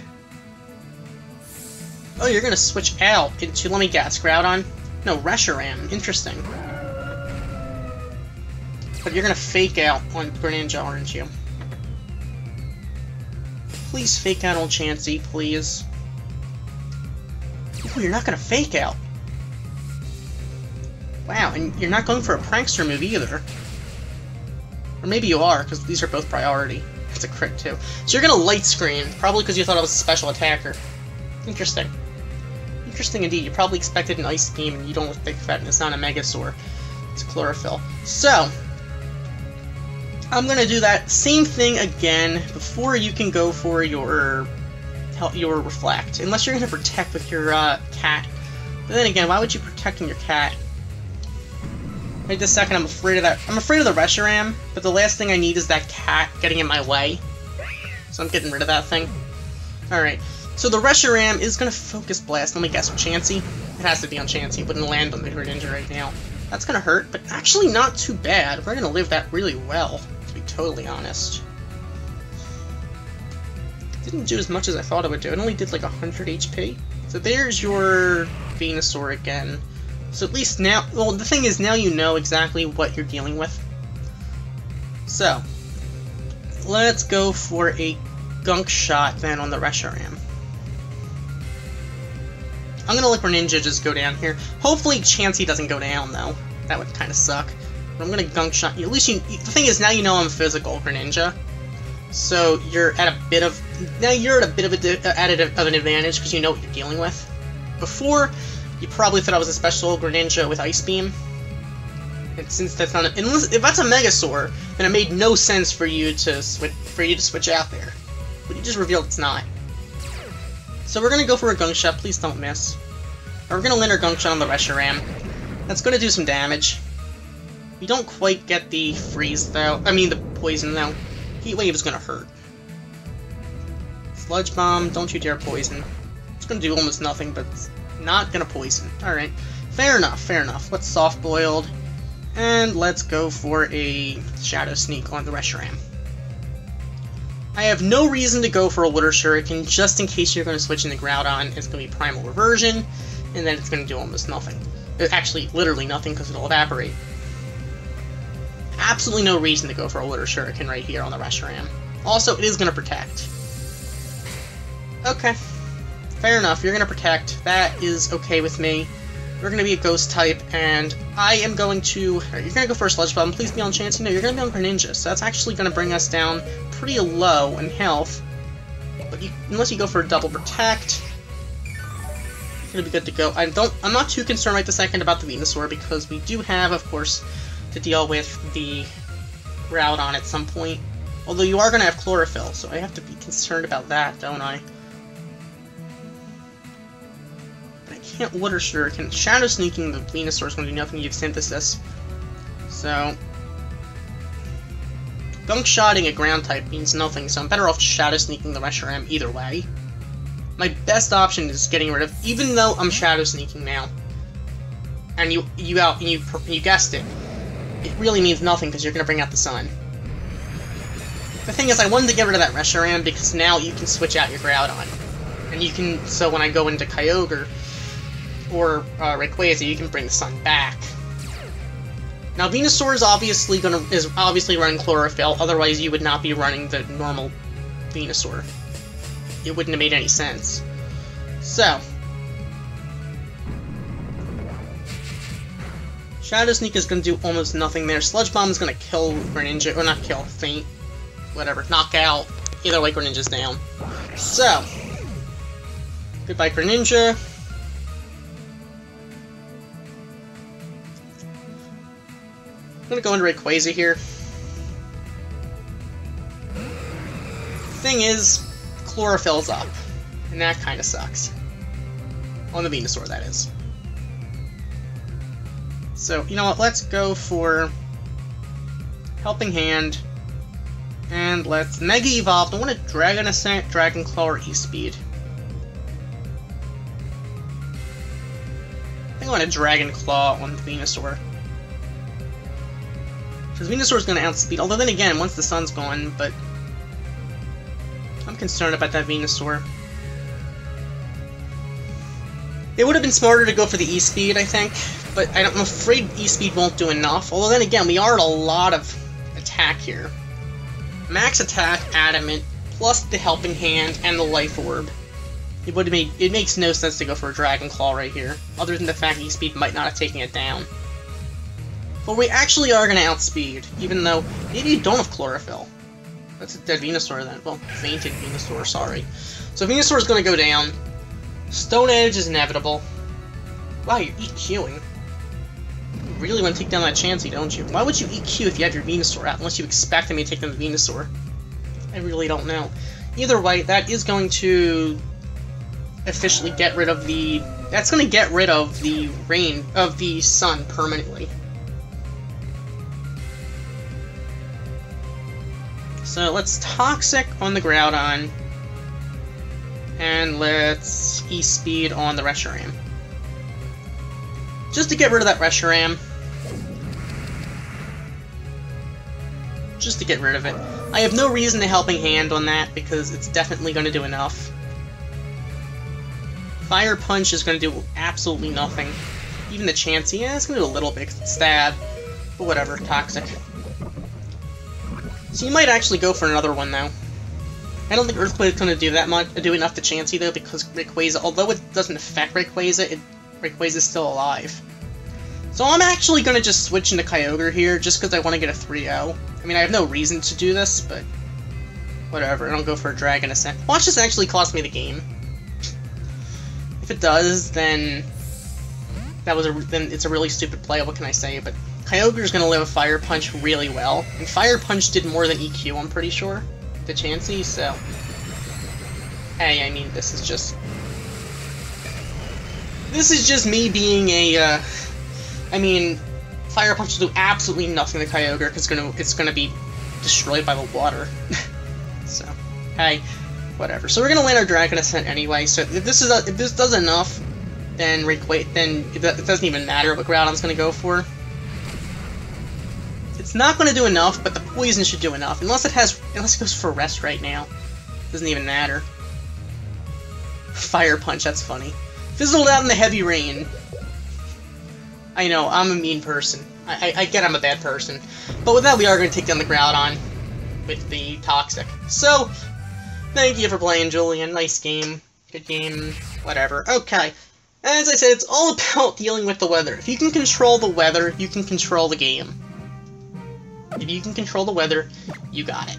Oh, you're gonna switch out into, let me guess, Groudon? No, Reshiram. Interesting. But you're gonna fake out on Greninja, aren't you? Please fake out on Chansey, please. Oh, you're not gonna fake out. Wow, and you're not going for a Prankster move either. Or maybe you are, because these are both priority. It's a crit, too. So you're gonna Light Screen, probably because you thought I was a special attacker. Interesting. Interesting indeed. You probably expected an Ice Beam, and you don't think that it's not a Megasaur. It's Chlorophyll. So, I'm gonna do that same thing again before you can go for your Reflect. Unless you're gonna protect with your cat. But then again, why would you protect on your cat? Wait a second, I'm afraid of that. I'm afraid of the Reshiram, but the last thing I need is that cat getting in my way. So I'm getting rid of that thing. Alright, so the Reshiram is going to Focus Blast. Let me guess, on Chansey? It has to be on Chansey. It wouldn't land on the Greninja right now. That's going to hurt, but actually not too bad. We're going to live that really well, to be totally honest. Didn't do as much as I thought it would do. It only did like 100 HP. So there's your Venusaur again. So at least now, well, the thing is, now you know exactly what you're dealing with. So, let's go for a Gunk Shot then on the Reshiram. I'm gonna let Greninja just go down here. Hopefully Chansey doesn't go down, though. That would kind of suck. But I'm gonna Gunk Shot you. At least you, the thing is, now you know I'm physical, Greninja. So you're at a bit of, now you're at a bit of an advantage because you know what you're dealing with. Before, you probably thought I was a special Greninja with Ice Beam. And since that's not if that's a Megasaur, then it made no sense for you to switch out there. But you just revealed it's not. So we're gonna go for a Gunk Shot, please don't miss. Or we're gonna land our Gunk Shot on the Reshiram. That's gonna do some damage. We don't quite get the freeze though. I mean the poison though. Heat Wave is gonna hurt. Sludge Bomb, don't you dare poison. It's gonna do almost nothing, but it's not gonna poison. Alright. Fair enough, fair enough. Let's Soft Boiled. And let's go for a Shadow Sneak on the Reshiram. I have no reason to go for a Water Shuriken, just in case you're going to switch into Groudon. It's going to be Primal Reversion, and then it's going to do almost nothing. Actually, literally nothing, because it'll evaporate. Absolutely no reason to go for a Water Shuriken right here on the Reshiram. Also, it is going to protect. Okay. Fair enough, you're going to protect. That is okay with me. You're going to be a Ghost type, and I am going to... You're going to go for a Sludge Bomb. Please be on Chansey. No, you're going to be on Greninja, so that's actually going to bring us down pretty low in health. But unless you go for a Double Protect, you're going to be good to go. I'm not too concerned right this second about the Venusaur, because we do have, of course, to deal with the Groudon at some point. Although you are going to have Chlorophyll, so I have to be concerned about that, don't I? Can't Water Shuriken. Shadow Sneaking the Venusaur is going to do nothing. You have Synthesis. So, Gunk Shotting a Ground type means nothing, so I'm better off Shadow Sneaking the Reshiram either way. My best option is getting rid of, even though I'm Shadow Sneaking now, and you guessed it, it really means nothing because you're going to bring out the sun. The thing is, I wanted to get rid of that Reshiram because now you can switch out your Groudon. And you can, so when I go into Kyogre or Rayquaza, you can bring the Sun back. Now Venusaur is obviously running Chlorophyll, otherwise you would not be running the normal Venusaur. It wouldn't have made any sense. So, Shadow Sneak is going to do almost nothing there. Sludge Bomb is going to kill Greninja, or not kill, faint, whatever, knock out. Either way, Greninja's down. So, goodbye Greninja. I'm going to go into Rayquaza here. Thing is, Chlorophyll's up, and that kind of sucks. On the Venusaur, that is. So, you know what, let's go for Helping Hand, and let's Mega Evolve. I want to Dragon Ascent, Dragon Claw, or E-Speed. I think I want to Dragon Claw on the Venusaur. Because Venusaur's going to outspeed, although then again, once the sun's gone, but I'm concerned about that Venusaur. It would have been smarter to go for the E-Speed, I think, but I'm afraid E-Speed won't do enough. Although then again, we are at a lot of attack here. Max attack, Adamant, plus the Helping Hand and the Life Orb. It makes no sense to go for a Dragon Claw right here, other than the fact E-Speed might not have taken it down. But we actually are going to outspeed, even though maybe you don't have Chlorophyll. That's a dead Venusaur then. Well, fainted Venusaur, sorry. So Venusaur is going to go down. Stone Edge is inevitable. Wow, you're EQing. You really want to take down that Chansey, don't you? Why would you EQ if you have your Venusaur out, unless you expect me to take down the Venusaur? I really don't know. Either way, that is going to officially get rid of the... That's going to get rid of the rain, of the sun permanently. So let's Toxic on the Groudon, and let's E-Speed on the Reshiram. Just to get rid of that Reshiram. Just to get rid of it. I have no reason to Helping Hand on that, because it's definitely going to do enough. Fire Punch is going to do absolutely nothing. Even the Chansey, yeah, it's going to do a little bit, Stab. But whatever, Toxic. So you might actually go for another one, though. I don't think Earthquake is going to do that much, do enough to Chansey, though, because Rayquaza, although it doesn't affect Rayquaza, Rayquaza is still alive. So I'm actually going to just switch into Kyogre here, just because I want to get a 3-0. I mean, I have no reason to do this, but whatever, I don't go for a Dragon Ascent. Watch this actually cost me the game. If it does, then then it's a really stupid play, what can I say, but Kyogre's going to live a Fire Punch really well, and Fire Punch did more than EQ, I'm pretty sure, to Chansey, so... Hey, I mean, this is just me being a, I mean, Fire Punch will do absolutely nothing to Kyogre, because it's gonna be destroyed by the water. So, hey, whatever. So we're gonna land our Dragon Ascent anyway, so if this does enough, then it doesn't even matter what Groudon's gonna go for. It's not going to do enough, but the poison should do enough. Unless it goes for rest right now. Doesn't even matter. Fire Punch, that's funny. Fizzled out in the heavy rain. I know, I'm a mean person. I get I'm a bad person. But with that, we are going to take down the Groudon with the Toxic. So, thank you for playing, Julian. Nice game. Good game. Whatever. Okay. As I said, it's all about dealing with the weather. If you can control the weather, you can control the game. If you can control the weather, you got it.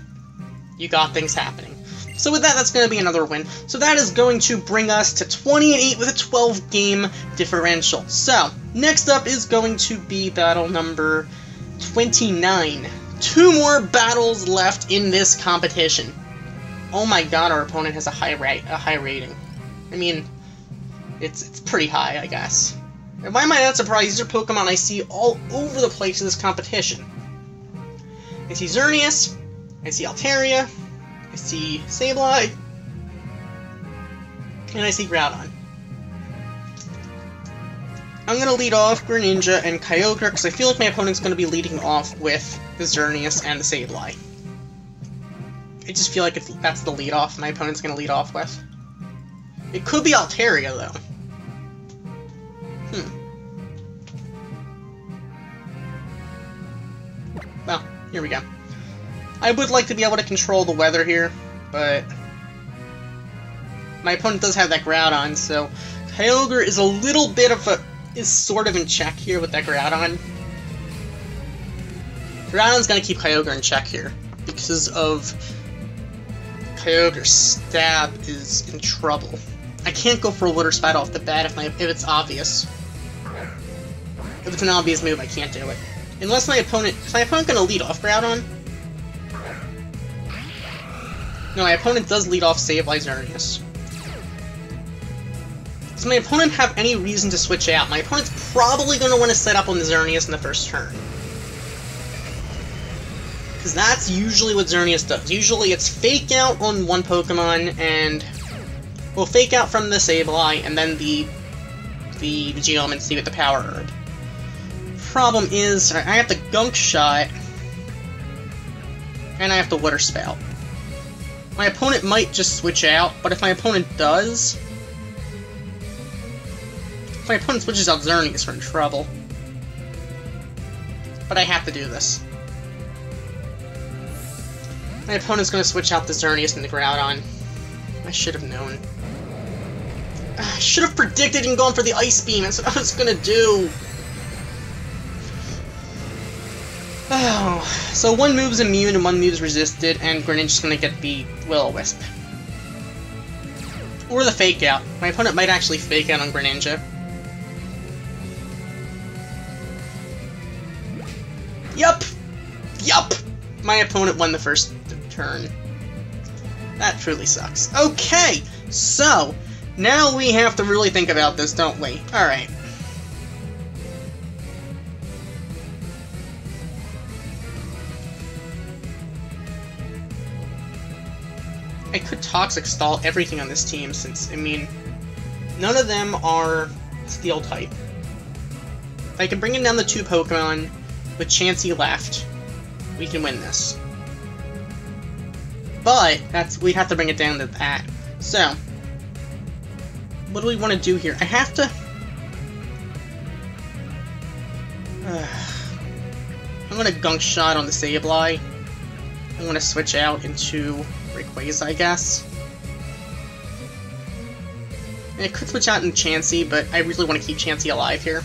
You got things happening. So with that, that's going to be another win. So that is going to bring us to 20-8 with a 12-game differential. So, next up is going to be battle number 29. 2 more battles left in this competition. Oh my god, our opponent has a high rating. I mean, it's pretty high, I guess. And why am I not surprised? These are Pokemon I see all over the place in this competition. I see Xerneas, I see Altaria, I see Sableye, and I see Groudon. I'm going to lead off Greninja and Kyogre, because I feel like my opponent's going to be leading off with the Xerneas and the Sableye. I just feel like that's the lead off my opponent's gonna lead off with. It could be Altaria, though. Well, here we go. I would like to be able to control the weather here, but my opponent does have that Groudon, so Kyogre is a little bit of a... is sort of in check here with that Groudon. Groudon's gonna keep Kyogre in check here, because of Kyogre's stab is in trouble. I can't go for a Water Spout off the bat if it's obvious. If it's an obvious move, I can't do it. Unless my opponent... is my opponent gonna lead off Groudon? No, my opponent does lead off Sableye Xerneas. Does my opponent have any reason to switch out? My opponent's probably going to want to set up on the Xerneas in the first turn. Because that's usually what Xerneas does. Usually it's Fake Out on one Pokemon, and... well, Fake Out from the Sableye, and then the Geomancy with the Power Herb. Problem is, I have the Gunk Shot, and I have the Water Spout. My opponent might just switch out, but if my opponent does... if my opponent switches out Xerneas, we're in trouble. But I have to do this. My opponent's going to switch out the Xerneas and the Groudon. I should have known. I should have predicted and gone for the Ice Beam, that's what I was going to do! Oh, so one move's immune and one move's resisted, and Greninja's gonna get the Will-O-Wisp. Or the Fake Out. My opponent might actually Fake Out on Greninja. Yup! Yup! My opponent won the first turn. That truly sucks. Okay, so, now we have to really think about this, don't we? Alright. I could Toxic Stall everything on this team since, I mean, none of them are Steel type. If I can bring in down the two Pokemon with Chansey left, we can win this. But we'd have to bring it down to that. So, what do we want to do here? I have to... I'm gonna Gunk Shot on the Sableye. I'm gonna switch out into Rayquaza, I guess. And I could switch out in Chansey, but I really want to keep Chansey alive here.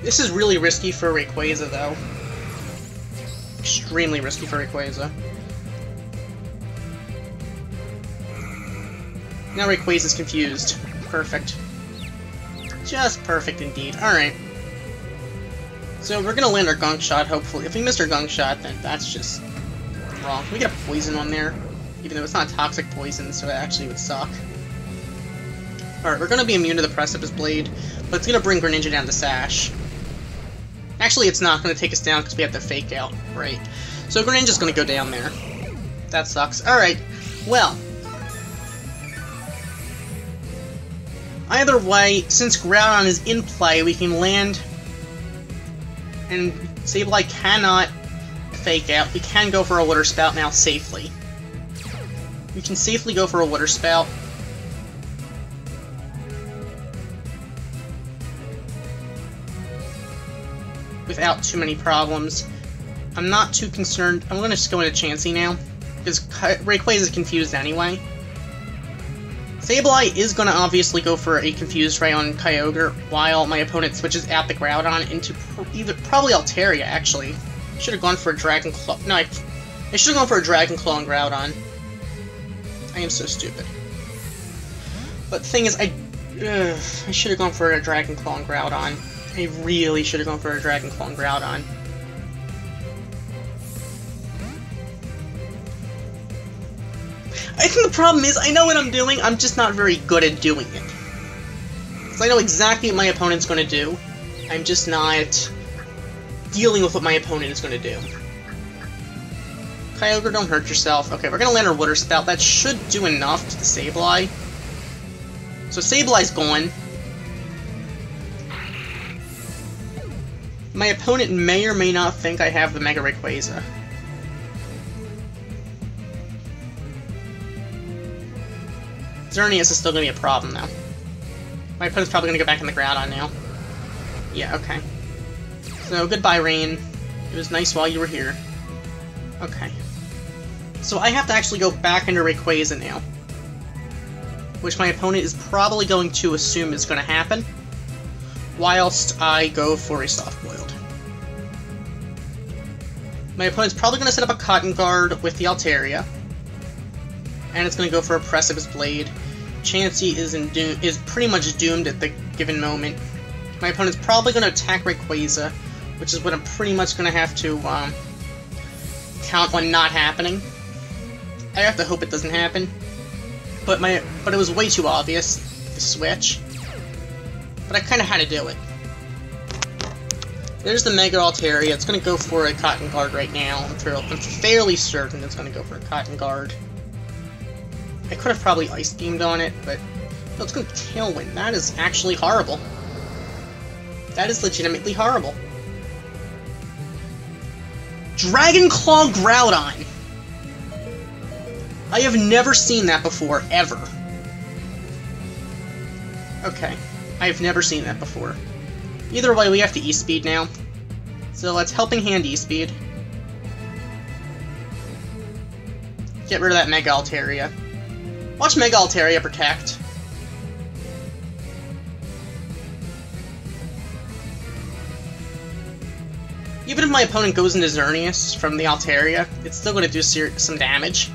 This is really risky for Rayquaza, though. Extremely risky for Rayquaza. Now Rayquaza's confused. Perfect. Just perfect indeed. Alright. So we're gonna land our Gunk Shot, hopefully. If we missed our Gunk Shot, then that's just wrong. Can we get a Poison on there? Even though it's not Toxic Poison, so it actually would suck. Alright, we're gonna be immune to the Precipice Blade, but it's gonna bring Greninja down to Sash. Actually, it's not gonna take us down because we have to Fake Out, right? So Greninja's gonna go down there. That sucks. Alright, well. Either way, since Groudon is in play, we can land, and Sableye cannot Fake Out. We can go for a Water Spout now safely. We can safely go for a Water Spout. Without too many problems. I'm not too concerned. I'm going to just go into Chansey now, because Rayquaza is confused anyway. Sableye is going to obviously go for a Confused Ray on Kyogre, while my opponent switches out the Groudon into probably Altaria, actually. I should have gone for a Dragon Claw. No, I should have gone for a Dragon Claw on Groudon. I am so stupid. But the thing is, I should have gone for a Dragon Claw on Groudon. I really should have gone for a Dragon Claw on Groudon. I think the problem is, I know what I'm doing, I'm just not very good at doing it. So I know exactly what my opponent's going to do. I'm just not dealing with what my opponent is going to do. Kyogre, don't hurt yourself. Okay, we're going to land our Water Spout. That should do enough to the Sableye. So Sableye's gone. My opponent may or may not think I have the Mega Rayquaza. Xerneas is still going to be a problem, though. My opponent's probably going to go back in the Groudon now. Yeah, okay. So, goodbye, Rain. It was nice while you were here. Okay. So I have to actually go back into Rayquaza now. Which my opponent is probably going to assume is going to happen. Whilst I go for a Soft-Boiled. My opponent's probably going to set up a Cotton Guard with the Altaria. And it's going to go for a Precipice Blade. Chansey is pretty much doomed at the given moment. My opponent's probably going to attack Rayquaza, which is what I'm pretty much going to have to count on not happening. I have to hope it doesn't happen. But it was way too obvious, the switch. But I kind of had to do it. There's the Mega Altaria. It's going to go for a Cotton Guard right now. I'm fairly certain it's going to go for a Cotton Guard. I could have probably Ice Beamed on it, but no, it's going to Tailwind. That is actually horrible. That is legitimately horrible. Dragon Claw Groudon! I have never seen that before, ever. Okay. I have never seen that before. Either way, we have to E-Speed now. So let's Helping Hand E-Speed. Get rid of that Mega Altaria. Watch Mega Altaria protect. Even if my opponent goes into Xerneas from the Altaria, it's still going to do some damage.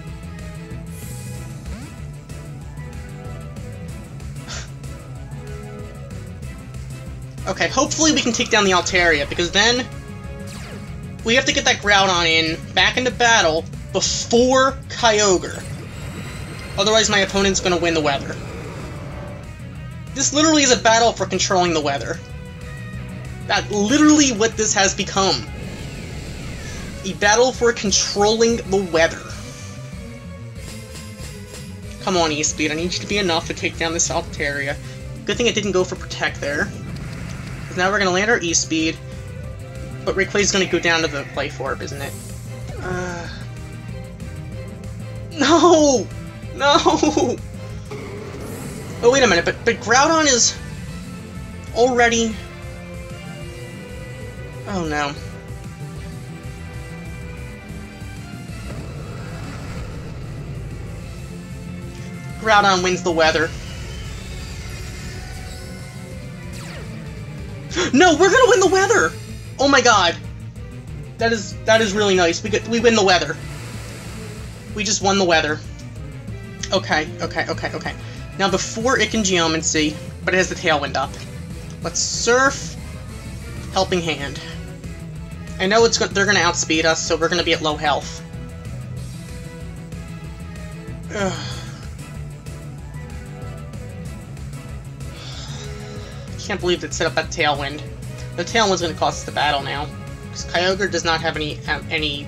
Okay, hopefully we can take down the Altaria, because then we have to get that Groudon in, back into battle, before Kyogre. Otherwise my opponent's gonna win the weather. This literally is a battle for controlling the weather. That's literally what this has become. A battle for controlling the weather. Come on, E-Speed, I need you to be enough to take down this Altaria. Good thing it didn't go for Protect there. Because now we're gonna land our E-Speed, but Rayquaza's gonna go down to the Life Orb, isn't it? No! No! Oh, wait a minute, but Groudon is already... Oh, no. Groudon wins the weather. No, we're gonna win the weather! Oh my god. That is really nice. We win the weather. We just won the weather. Okay. Now before it can Geomancy, but it has the Tailwind up. Let's Surf, Helping Hand. I know they're gonna outspeed us, so we're gonna be at low health. Ugh. Can't believe it set up that Tailwind. The Tailwind's gonna cost us the battle now, because Kyogre does not have any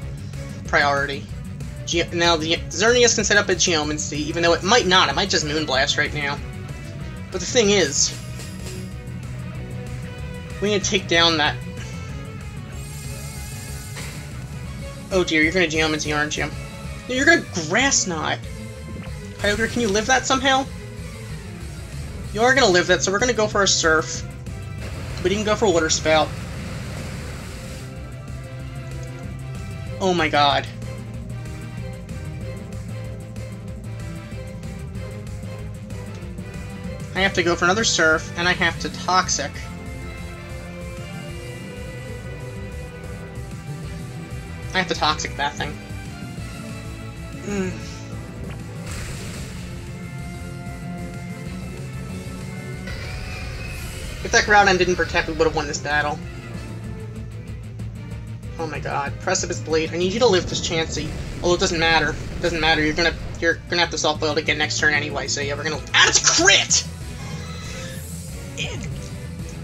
priority. Now, the Xerneas can set up a Geomancy, even though it might not. It might just Moonblast right now. But the thing is, we need to take down that... Oh dear, you're gonna Geomancy, aren't you? No, you're gonna Grass Knot! Kyogre, can you live that somehow? You are gonna live that, so we're gonna go for a Surf. But you can go for Water Spout. Oh my god. I have to go for another Surf, and I have to Toxic. I have to Toxic that thing. If that Groudon didn't protect, we would have won this battle. Oh my god. Precipice Blade. I need you to live this Chansey. Although it doesn't matter. It doesn't matter. You're gonna have to Soft-Boiled again next turn anyway, so yeah, we're gonna... And it's a crit!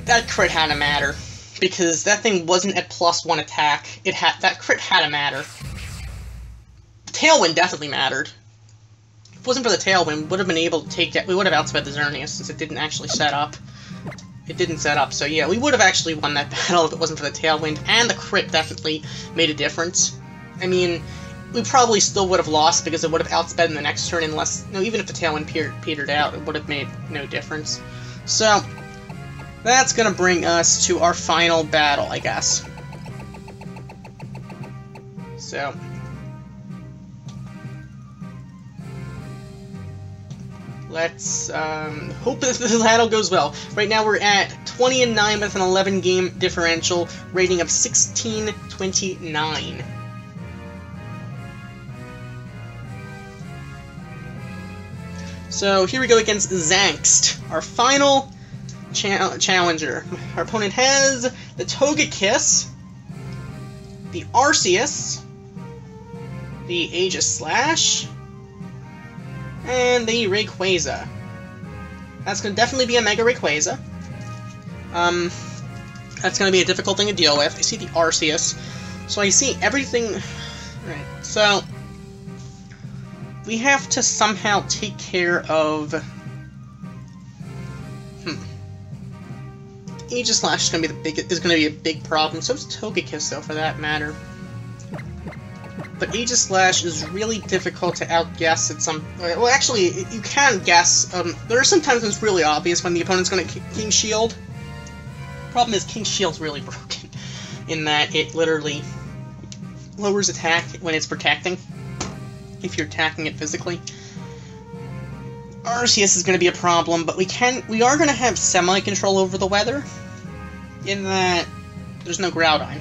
That crit had to matter. Because that thing wasn't at +1 attack. That crit had to matter. Tailwind definitely mattered. If it wasn't for the Tailwind, we would have been able to take that. We would have outsped the Xerneas since it didn't actually set up. it didn't set up. So yeah, we would have actually won that battle if it wasn't for the Tailwind, and the crit definitely made a difference. I mean, we probably still would have lost because it would have outsped in the next turn unless... No, even if the Tailwind petered out, it would have made no difference. So, that's gonna bring us to our final battle, I guess. So... let's hope that the battle goes well. Right now we're at 20-9 with an 11-game differential, rating of 1629. So here we go against Zangst, our final challenger. Our opponent has the Togekiss, the Arceus, the Aegis Slash, and the Rayquaza. That's going to definitely be a Mega Rayquaza. That's going to be a difficult thing to deal with. I see the Arceus. So I see everything... Right, so... we have to somehow take care of... Aegis Slash is going to be a big problem. So is Togekiss, though, for that matter. But Aegis Slash is really difficult to outguess at some... Well, actually, you can guess. There are some times when it's really obvious when the opponent's going to King Shield. Problem is, King Shield's really broken, in that it literally lowers attack when it's protecting, if you're attacking it physically. Arceus is going to be a problem, but we are going to have semi-control over the weather, in that there's no Groudon.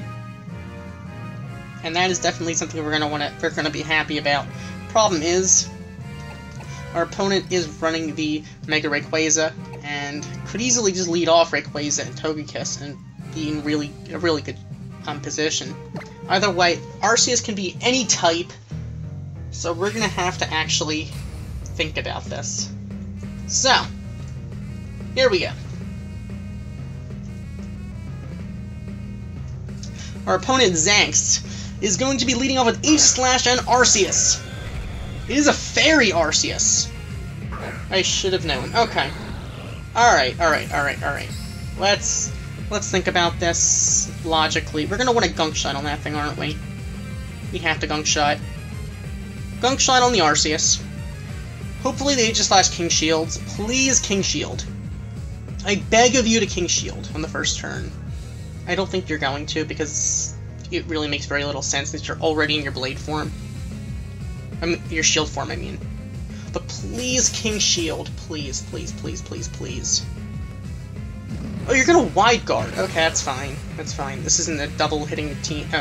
And that is definitely something we're going to be happy about. Problem is, our opponent is running the Mega Rayquaza, and could easily just lead off Rayquaza and Togekiss and be in a really good position. Either way, Arceus can be any type, so we're going to have to actually think about this. So, here we go. Our opponent, Zangst, is going to be leading off with Aegis Slash and Arceus. It is a Fairy Arceus. I should have known. Okay. Alright. Let's think about this logically. We're gonna want a Gunk Shot on that thing, aren't we? We have to Gunk Shot. Gunk Shot on the Arceus. Hopefully the Aegis Slash King Shields. Please King Shield. I beg of you to King Shield on the first turn. I don't think you're going to, because it really makes very little sense since you're already in your Blade form. I mean, your Shield form, I mean. But please, King Shield. Please, please, please, please, please. Oh, you're gonna Wide Guard. Okay, that's fine. That's fine. This isn't a double hitting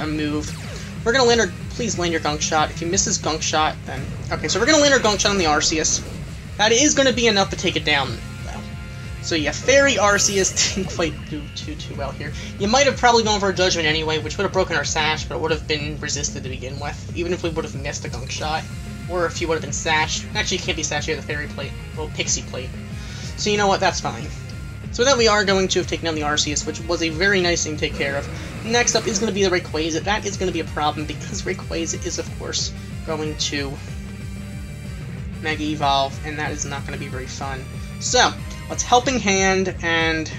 move. We're gonna land our... Please land your Gunk Shot. If you miss his Gunk Shot, then... Okay, so we're gonna land our Gunk Shot on the Arceus. That is gonna be enough to take it down, though. So yeah, Fairy Arceus didn't quite do too well here. You might have probably gone for a Judgment anyway, which would have broken our Sash, but it would have been resisted to begin with, even if we would have missed a Gunk Shot. Or if you would have been Sashed. Actually, you can't be Sashed, you have the Fairy Plate. Well, Pixie Plate. So you know what, that's fine. So then we are going to have taken down the Arceus, which was a very nice thing to take care of. Next up is going to be the Rayquaza. That is going to be a problem, because Rayquaza is, of course, going to Mega Evolve, and that is not going to be very fun. So, let's Helping Hand, and...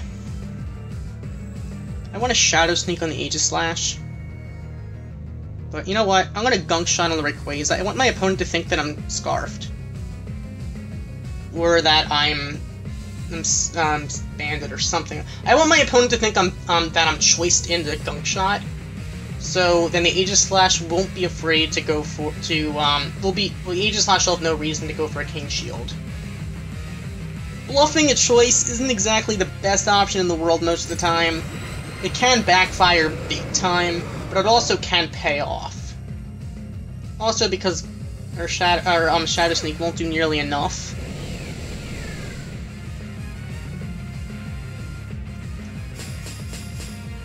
I want to Shadow Sneak on the Aegis Slash. But you know what? I'm going to Gunk Shot on the Rayquaza. I want my opponent to think that I'm Scarfed. Or that I'm Banded or something. I want my opponent to think that I'm choiced into Gunk Shot. So then the Aegis Slash won't be afraid to go for... the Aegis Slash will have no reason to go for a King Shield. Bluffing a choice isn't exactly the best option in the world most of the time. It can backfire big time, but it also can pay off. Also because our Shadow Sneak won't do nearly enough.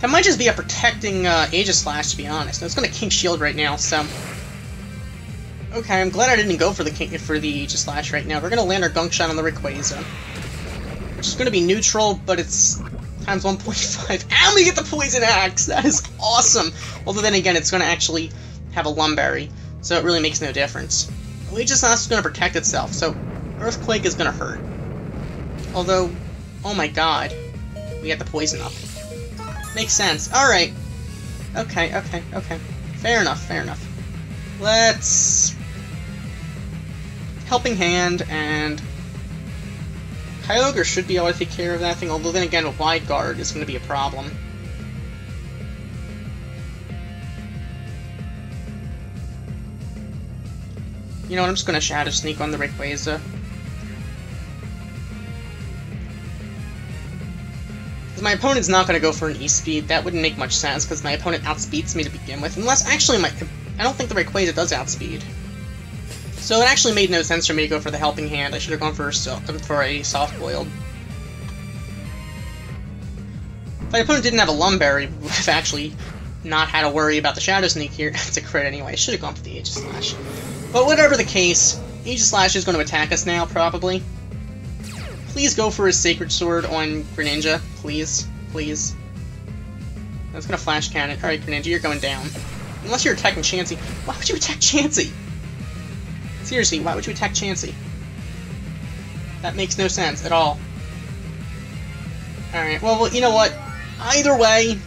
That might just be a protecting Aegis Slash, to be honest. It's going to King Shield right now, so... Okay, I'm glad I didn't go for the Aegis Slash right now. We're going to land our Gunk Shot on the Rayquaza. Which is going to be neutral, but it's times 1.5. And we get the Poison Axe! That is awesome! Although then again, it's going to actually have a Lumberry, so it really makes no difference. Aegis Slash is going to protect itself, so Earthquake is going to hurt. Although, oh my god. we get the poison up. Makes sense. Alright. Okay. Fair enough. Let's... Helping Hand, and... Kyogre should be able to take care of that thing, although then again, a Wide Guard is going to be a problem. You know what, I'm just going to Shadow Sneak on the Rayquaza. Because my opponent's not going to go for an E-Speed. That wouldn't make much sense, because my opponent outspeeds me to begin with. Unless, actually, I don't think the Rayquaza does outspeed. So it actually made no sense for me to go for the Helping Hand. I should have gone for a Soft-Boiled. If my opponent didn't have a Lumberry, we would have actually not had to worry about the Shadow Sneak here. It's a crit anyway. I should have gone for the Aegislash. But whatever the case, Aegislash is going to attack us now, probably. Please go for his Sacred Sword on Greninja. Please. That's going to Flash Cannon. Alright, Greninja, you're going down. Unless you're attacking Chansey. Why would you attack Chansey? Seriously, why would you attack Chansey? That makes no sense at all. Alright, well, you know what? Either way,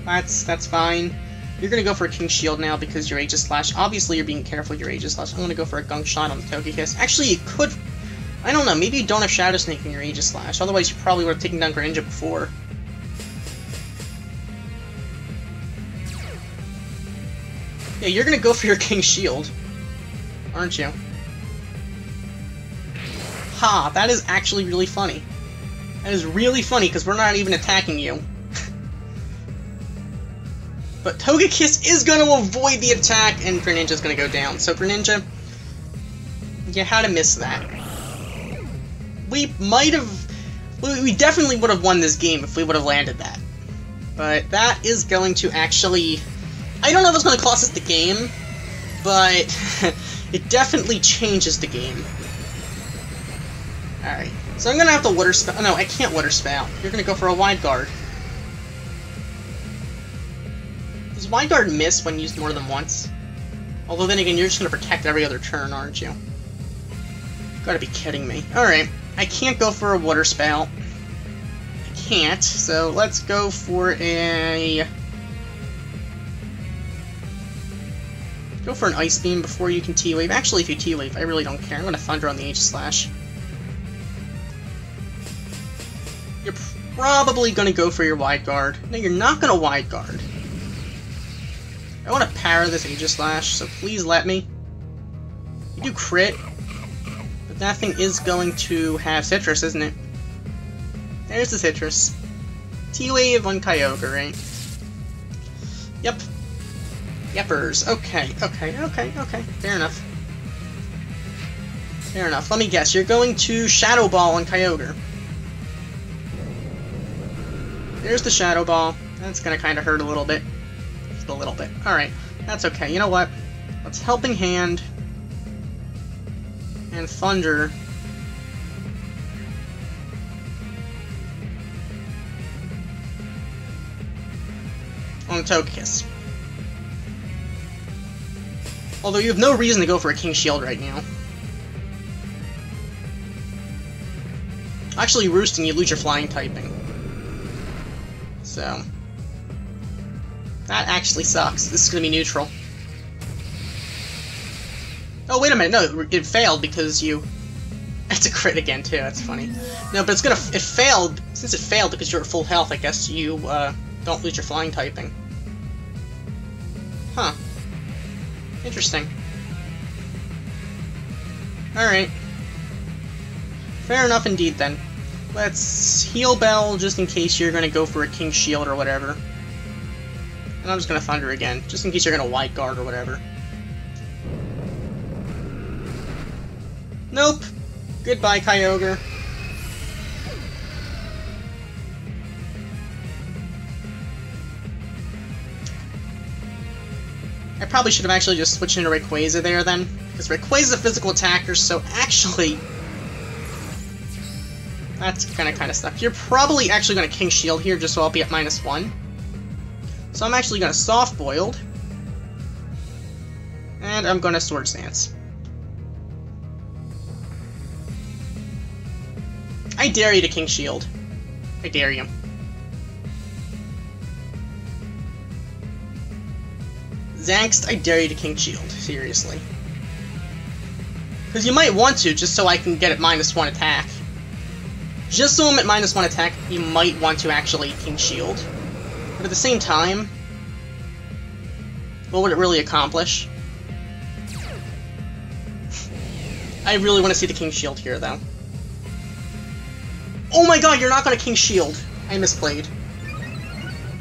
that's fine. You're gonna go for a King Shield now because your Aegislash. Obviously, you're being careful with your Aegislash. I'm gonna go for a Gunk Shot on the Togekiss. Actually, you could... I don't know, maybe you don't have Shadow Sneak in your Aegislash. Otherwise, you probably would have taken down Greninja before. Yeah, you're gonna go for your King Shield, aren't you? Ha! That is actually really funny. That is really funny, because we're not even attacking you. But Togekiss is going to avoid the attack, and Greninja's going to go down. So Greninja, you had to miss that. We might have... We definitely would have won this game if we would have landed that. But that is going to actually... I don't know if it's going to cost us the game, but it definitely changes the game. Alright, so I'm going to have to Water Spout... No, I can't Water Spout. You're going to go for a Wide Guard. Does Wide Guard miss when used more than once? Although then again, you're just going to protect every other turn, aren't you? You've got to be kidding me. Alright, I can't go for a Water Spout. I can't, so let's go for a... Go for an Ice Beam before you can T-Wave. Actually, if you T-Wave, I really don't care. I'm going to Thunder on the Aegislash. You're probably going to go for your Wide Guard. No, you're not going to Wide Guard. I want to power this Aegislash, so please let me. You do crit, but that thing is going to have Citrus, isn't it? There's the Citrus. T-Wave on Kyogre, right? Yep. Yepers. Okay. Fair enough. Fair enough. Let me guess. You're going to Shadow Ball on Kyogre. There's the Shadow Ball. That's going to kind of hurt a little bit. Just a little bit. Alright. That's okay. You know what? Let's Helping Hand. And Thunder. On Togekiss. Although you have no reason to go for a King Shield right now. Actually, Roosting, you lose your Flying typing. So... that actually sucks. This is going to be neutral. Oh, wait a minute. No, it failed because you... That's a crit again, too. That's funny. No, but it's going to... It failed... Since it failed because you're at full health, I guess you don't lose your Flying typing. Huh. Interesting. Alright. Fair enough indeed, then. Let's Heal Bell, just in case you're going to go for a King Shield or whatever. And I'm just going to Thunder again, just in case you're going to Wide Guard or whatever. Nope. Goodbye, Kyogre. I probably should have actually just switched into Rayquaza there, then. Because Rayquaza's a physical attacker, so actually... That's gonna kinda suck. You're probably actually gonna King Shield here, just so I'll be at -1. So I'm actually gonna Soft Boiled. And I'm gonna Swords Dance. I dare you to King Shield. I dare you. Zangst, I dare you to King Shield. Seriously. Because you might want to, just so I can get at -1 attack. Just so I'm at -1 attack, you might want to actually King Shield. But at the same time, what would it really accomplish? I really want to see the King Shield here, though. Oh my god, you're not gonna King Shield! I misplayed.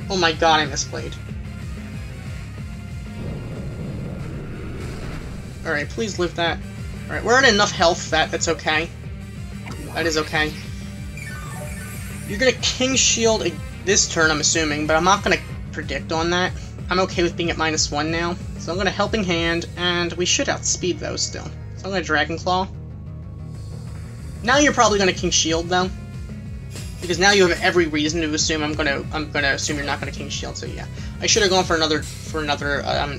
Oh my god, I misplayed. Alright, please live that. Alright, we're at enough health that that's okay. That is okay. You're gonna King Shield this turn, I'm assuming, but I'm not gonna predict on that. I'm okay with being at -1 now. So I'm gonna Helping Hand, and we should outspeed those still. So I'm gonna Dragon Claw. Now you're probably gonna King Shield though. Because now you have every reason to assume I'm gonna assume you're not gonna King Shield, so yeah. I should have gone for another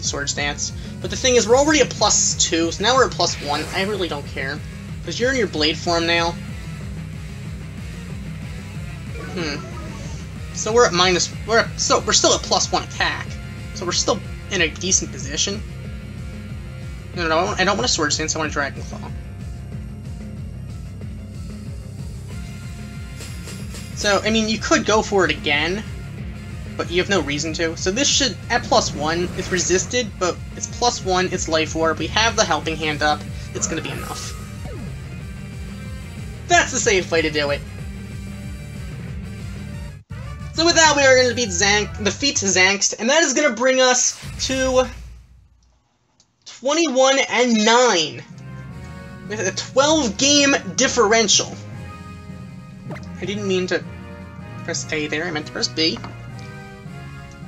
Swords Dance. But the thing is, we're already at +2, so now we're at +1. I really don't care. Because you're in your Blade form now. So we're at we're still at +1 attack. So we're still in a decent position. No, I don't want a Swords Dance, I want a Dragon Claw. So, I mean, you could go for it again, but you have no reason to. So this should, at +1, it's resisted, but it's +1, it's Life Orb, we have the Helping Hand up, it's gonna be enough. That's the safe way to do it. So with that, we are going to defeat Zangst, and that is going to bring us to 21-9, with a 12-game differential. I didn't mean to press A there, I meant to press B.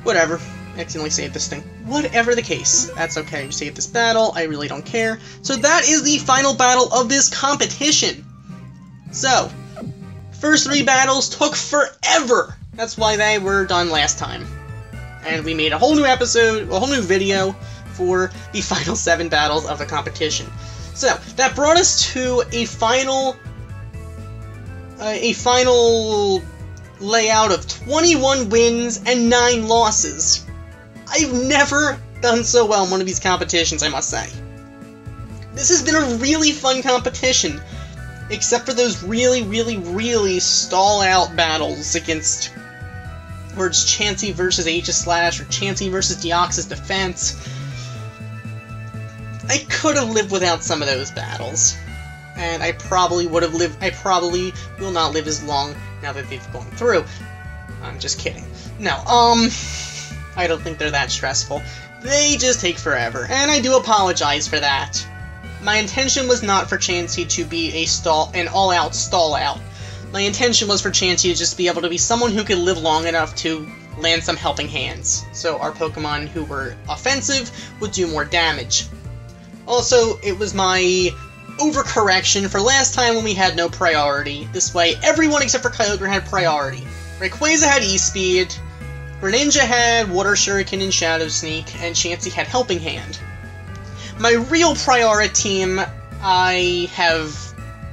Whatever, I accidentally saved this thing. Whatever the case, that's okay, we saved this battle, I really don't care. So that is the final battle of this competition. So, first 3 battles took forever! That's why they were done last time. And we made a whole new episode, a whole new video for the final 7 battles of the competition. So, that brought us to a final layout of 21 wins and 9 losses. I've never done so well in one of these competitions, I must say. This has been a really fun competition, except for those really stall-out battles against, where it's Chansey versus Aegis-Slash, or Chansey versus Deoxys Defense. I could have lived without some of those battles. And I probably would have lived, I probably will not live as long now that they've gone through. I'm just kidding. No, I don't think they're that stressful. They just take forever, and I do apologize for that. My intention was not for Chansey to be an all-out stall-out. My intention was for Chansey to just be able to be someone who could live long enough to land some helping hands, so our Pokemon who were offensive would do more damage. Also, it was my overcorrection for last time when we had no priority. This way, everyone except for Kyogre had priority. Rayquaza had E-Speed, Greninja had Water Shuriken and Shadow Sneak, and Chansey had Helping Hand. My real priority team, I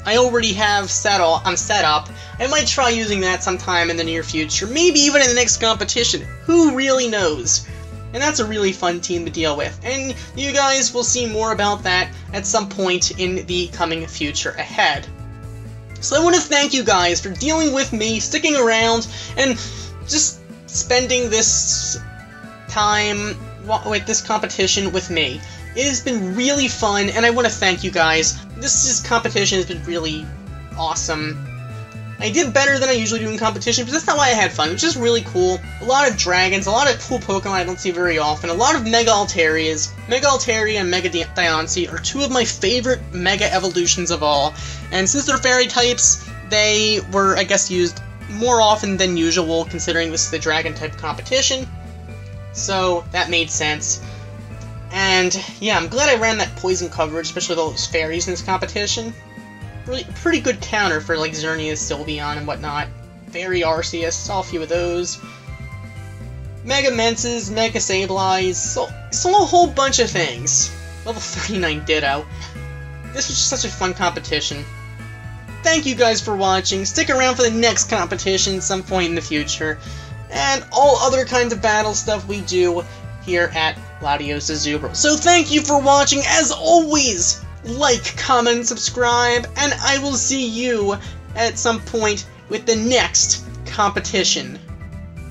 already have set up. I might try using that sometime in the near future, maybe even in the next competition. Who really knows? And that's a really fun team to deal with, and you guys will see more about that at some point in the coming future ahead. So I want to thank you guys for dealing with me, sticking around, and just spending this time with this competition with me. It has been really fun, and I want to thank you guys. This competition has been really awesome. I did better than I usually do in competition, but that's not why I had fun. It was just really cool. A lot of dragons, a lot of cool Pokemon I don't see very often, a lot of Mega Alterias. Mega Altaria and Mega Diancie are 2 of my favorite Mega evolutions of all, and since they're fairy types, they were, I guess, used more often than usual, considering this is the Dragon-type competition. So, that made sense. And, yeah, I'm glad I ran that poison coverage, especially with all those fairies in this competition. Really, pretty good counter for, like, Xerneas, Sylveon, and whatnot. Fairy Arceus, saw a few of those. Mega Menses, Mega Sableyes, saw a whole bunch of things. Level 39 Ditto. This was just such a fun competition. thank you guys for watching. Stick around for the next competition some point in the future. And all other kinds of battle stuff we do here at Latios Azubral. So thank you for watching. As always, like, comment, subscribe, and I will see you at some point with the next competition.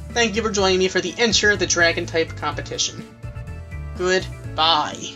Thank you for joining me for the Enter the Dragon type competition. Goodbye.